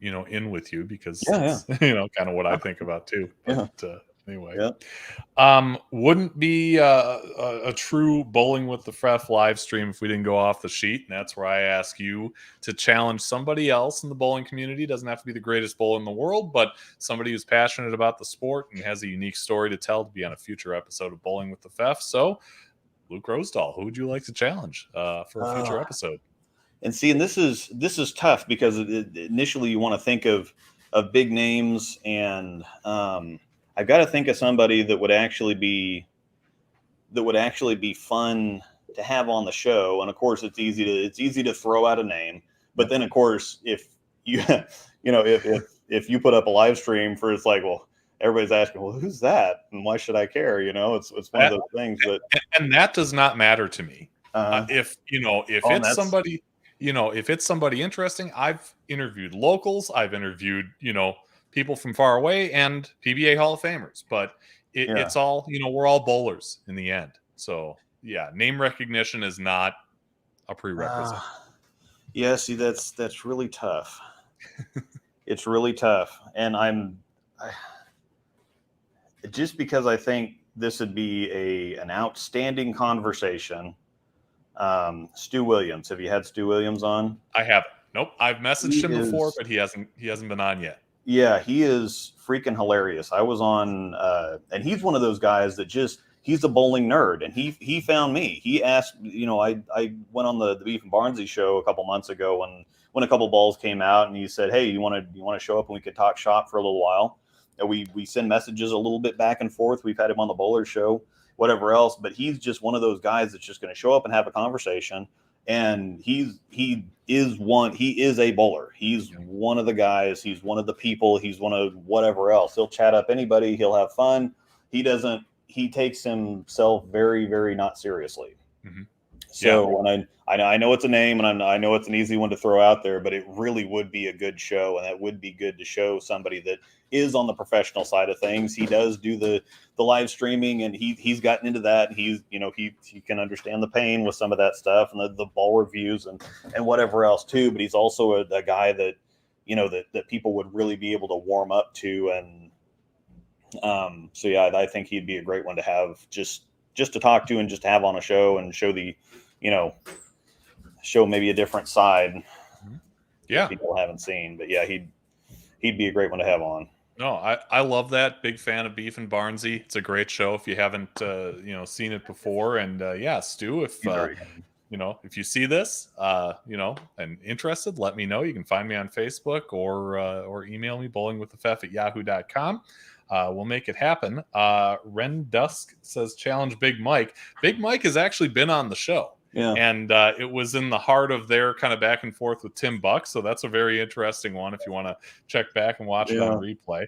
Speaker 1: with you, because
Speaker 3: Yeah,
Speaker 1: it's, kind of what I think about too. But anyway, wouldn't be a true Bowling with the Fref live stream if we didn't go off the sheet. And that's where I ask you to challenge somebody else in the bowling community. It doesn't have to be the greatest bowler in the world, but somebody who's passionate about the sport and has a unique story to tell, to be on a future episode of Bowling with the Fef. So, Luke Rosdahl, who would you like to challenge for a future episode?
Speaker 3: And see, and this is tough, because initially you want to think of big names, and I've got to think of somebody that would actually be fun to have on the show. And of course, it's easy to throw out a name, but then of course, if you if you put up a live stream for, it's like, well, everybody's asking, well, who's that, and why should I care? It's one of those things that,
Speaker 1: and that does not matter to me. If it's somebody. If it's somebody interesting. I've interviewed locals, I've interviewed, people from far away, and PBA Hall of Famers, but it's all, we're all bowlers in the end. So yeah, name recognition is not a prerequisite.
Speaker 3: See, that's really tough. It's really tough. And just because I think this would be an outstanding conversation. Stu Williams. Have you had Stu Williams on?
Speaker 1: I haven't. Nope. I've messaged him before, but he hasn't been on yet.
Speaker 3: Yeah, he is freaking hilarious. I was on, and he's one of those guys that he's a bowling nerd, and he found me. He asked, I went on the Beef and Barnsey show a couple months ago when a couple balls came out, and he said, hey, you want to show up and we could talk shop for a little while. And we send messages a little bit back and forth. We've had him on the Bowler Show, whatever else, but he's just one of those guys that's just going to show up and have a conversation. And he is a bowler. He's one of the guys. He's one of the people. He's one of whatever else. He'll chat up anybody. He'll have fun. He takes himself very, very not seriously. Mm-hmm. So, and I know it's a name, and I know it's an easy one to throw out there, but it really would be a good show, and that would be good to show somebody that is on the professional side of things. He does do the live streaming, and he's gotten into that, and he can understand the pain with some of that stuff, and the ball reviews and whatever else too. But he's also a guy that that people would really be able to warm up to, and so yeah, I think he'd be a great one to have just to talk to and just to have on a show and show show maybe a different side.
Speaker 1: Yeah,
Speaker 3: people haven't seen, but yeah, he'd be a great one to have on.
Speaker 1: No, I love that. Big fan of Beef and Barnsey. It's a great show if you haven't seen it before. And yeah, Stu, if if you see this and interested, let me know. You can find me on Facebook or email me bowlingwiththefef@yahoo.com. We'll make it happen. Ren Dusk says challenge Big Mike. Big Mike has actually been on the show.
Speaker 3: Yeah.
Speaker 1: And it was in the heart of their kind of back and forth with Tim Buck. So that's a very interesting one if you want to check back and watch it on replay.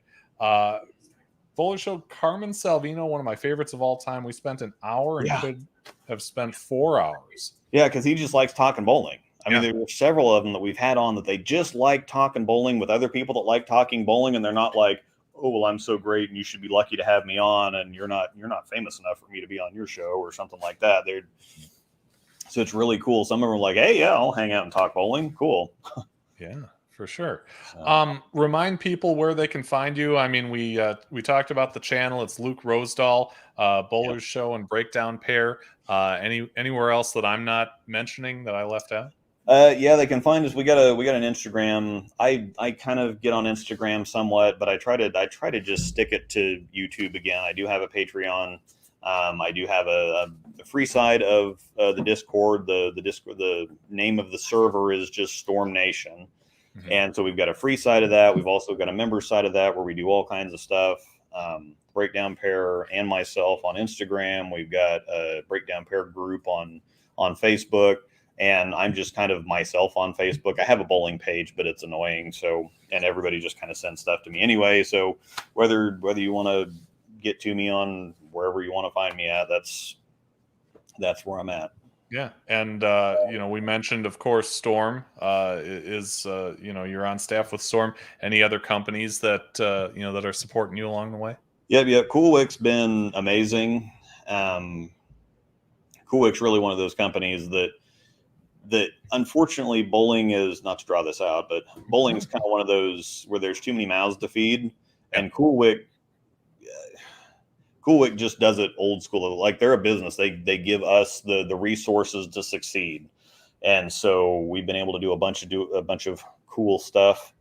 Speaker 1: Bowler Show, Carmen Salvino, one of my favorites of all time. We spent an hour and could have spent 4 hours.
Speaker 3: Yeah, because he just likes talking bowling. I mean, there were several of them that we've had on that they just like talking bowling with other people that like talking bowling, and they're not like, oh, well, I'm so great and you should be lucky to have me on, and you're not famous enough for me to be on your show or something like that. So it's really cool. Some of them are like, hey, yeah, I'll hang out and talk bowling. Cool.
Speaker 1: Yeah, for sure. Remind people where they can find you. I mean, we talked about the channel. It's Luke Rosedahl, Bowler's Show and Breakdown Pair. Anywhere else that I'm not mentioning that I left out?
Speaker 3: Yeah, they can find us. We got an Instagram. I kind of get on Instagram somewhat, but I try to just stick it to YouTube again. I do have a Patreon. I do have a free side of the Discord. The name of the server is just Storm Nation, and so we've got a free side of that. We've also got a member side of that where we do all kinds of stuff. Breakdown Pair and myself on Instagram. We've got a Breakdown Pair group on Facebook. And I'm just kind of myself on Facebook. I have a bowling page, but it's annoying. So, and everybody just kind of sends stuff to me anyway. So whether you want to get to me on wherever you want to find me at, that's where I'm at.
Speaker 1: Yeah, and we mentioned, of course, Storm is you're on staff with Storm. Any other companies that that are supporting you along the way?
Speaker 3: Yeah. Cool Wick's been amazing. Cool Wick's really one of those companies that unfortunately bowling is, not to draw this out, but bowling is kind of one of those where there's too many mouths to feed, and Cool Wick just does it old school. Like, they're a business. They give us the resources to succeed. And so we've been able to do a bunch of cool stuff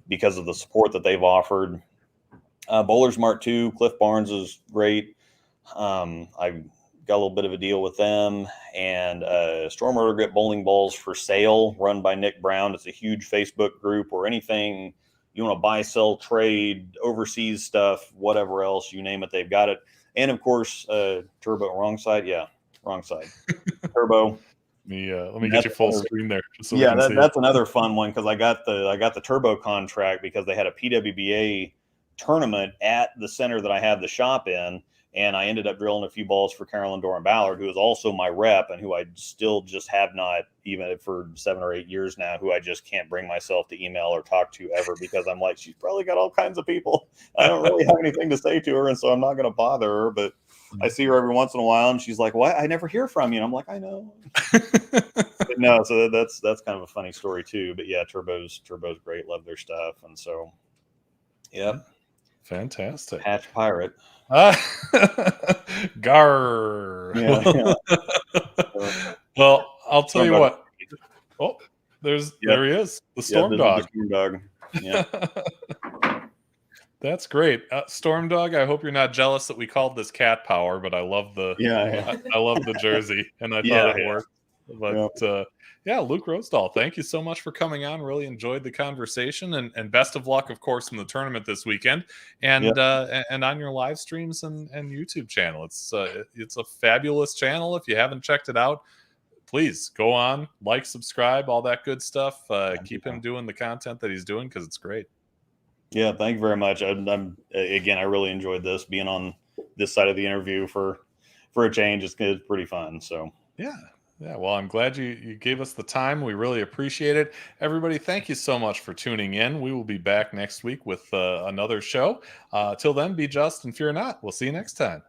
Speaker 3: because of the support that they've offered. Bowlers Mart 2, Cliff Barnes is great. I've got a little bit of a deal with them, and Storm Rotor Grip Bowling Balls for Sale, run by Nick Brown. It's a huge Facebook group where anything you want to buy, sell, trade, overseas stuff, whatever else, you name it, they've got it. And of course, Turbo, wrong side. Turbo.
Speaker 1: Let me get you full screen there. Just so
Speaker 3: that's another fun one, because I got the Turbo contract because they had a PWBA tournament at the center that I have the shop in. And I ended up drilling a few balls for Carolyn Doran Ballard, who is also my rep and who I still just have not, even for 7 or 8 years now, who I just can't bring myself to email or talk to ever, because I'm like, she's probably got all kinds of people. I don't really have anything to say to her, and so I'm not going to bother her. But I see her every once in a while, and she's like, "Why? I never hear from you." And I'm like, "I know." But no, so that's kind of a funny story too. But yeah, Turbo's great. Love their stuff, and so yep.
Speaker 1: Fantastic.
Speaker 3: Hatch Pirate.
Speaker 1: Gar.
Speaker 3: Yeah.
Speaker 1: Well, I'll tell you what. Oh, there he is, the Storm Dog.
Speaker 3: The Storm Dog. Yeah.
Speaker 1: That's great. Storm Dog, I hope you're not jealous that we called this Cat Power, but I love the I love the jersey, and I thought it worked. But Luke Rosdahl, thank you so much for coming on. Really enjoyed the conversation, and best of luck, of course, in the tournament this weekend, and on your live streams and YouTube channel. It's a fabulous channel. If you haven't checked it out, please go on, like, subscribe, all that good stuff. Keep him doing the content that he's doing, because it's great.
Speaker 3: Yeah, thank you very much. I really enjoyed this, being on this side of the interview for a change. It's pretty fun. So
Speaker 1: yeah. Well, I'm glad you gave us the time. We really appreciate it. Everybody, thank you so much for tuning in. We will be back next week with another show. Till then, be just and fear not. We'll see you next time.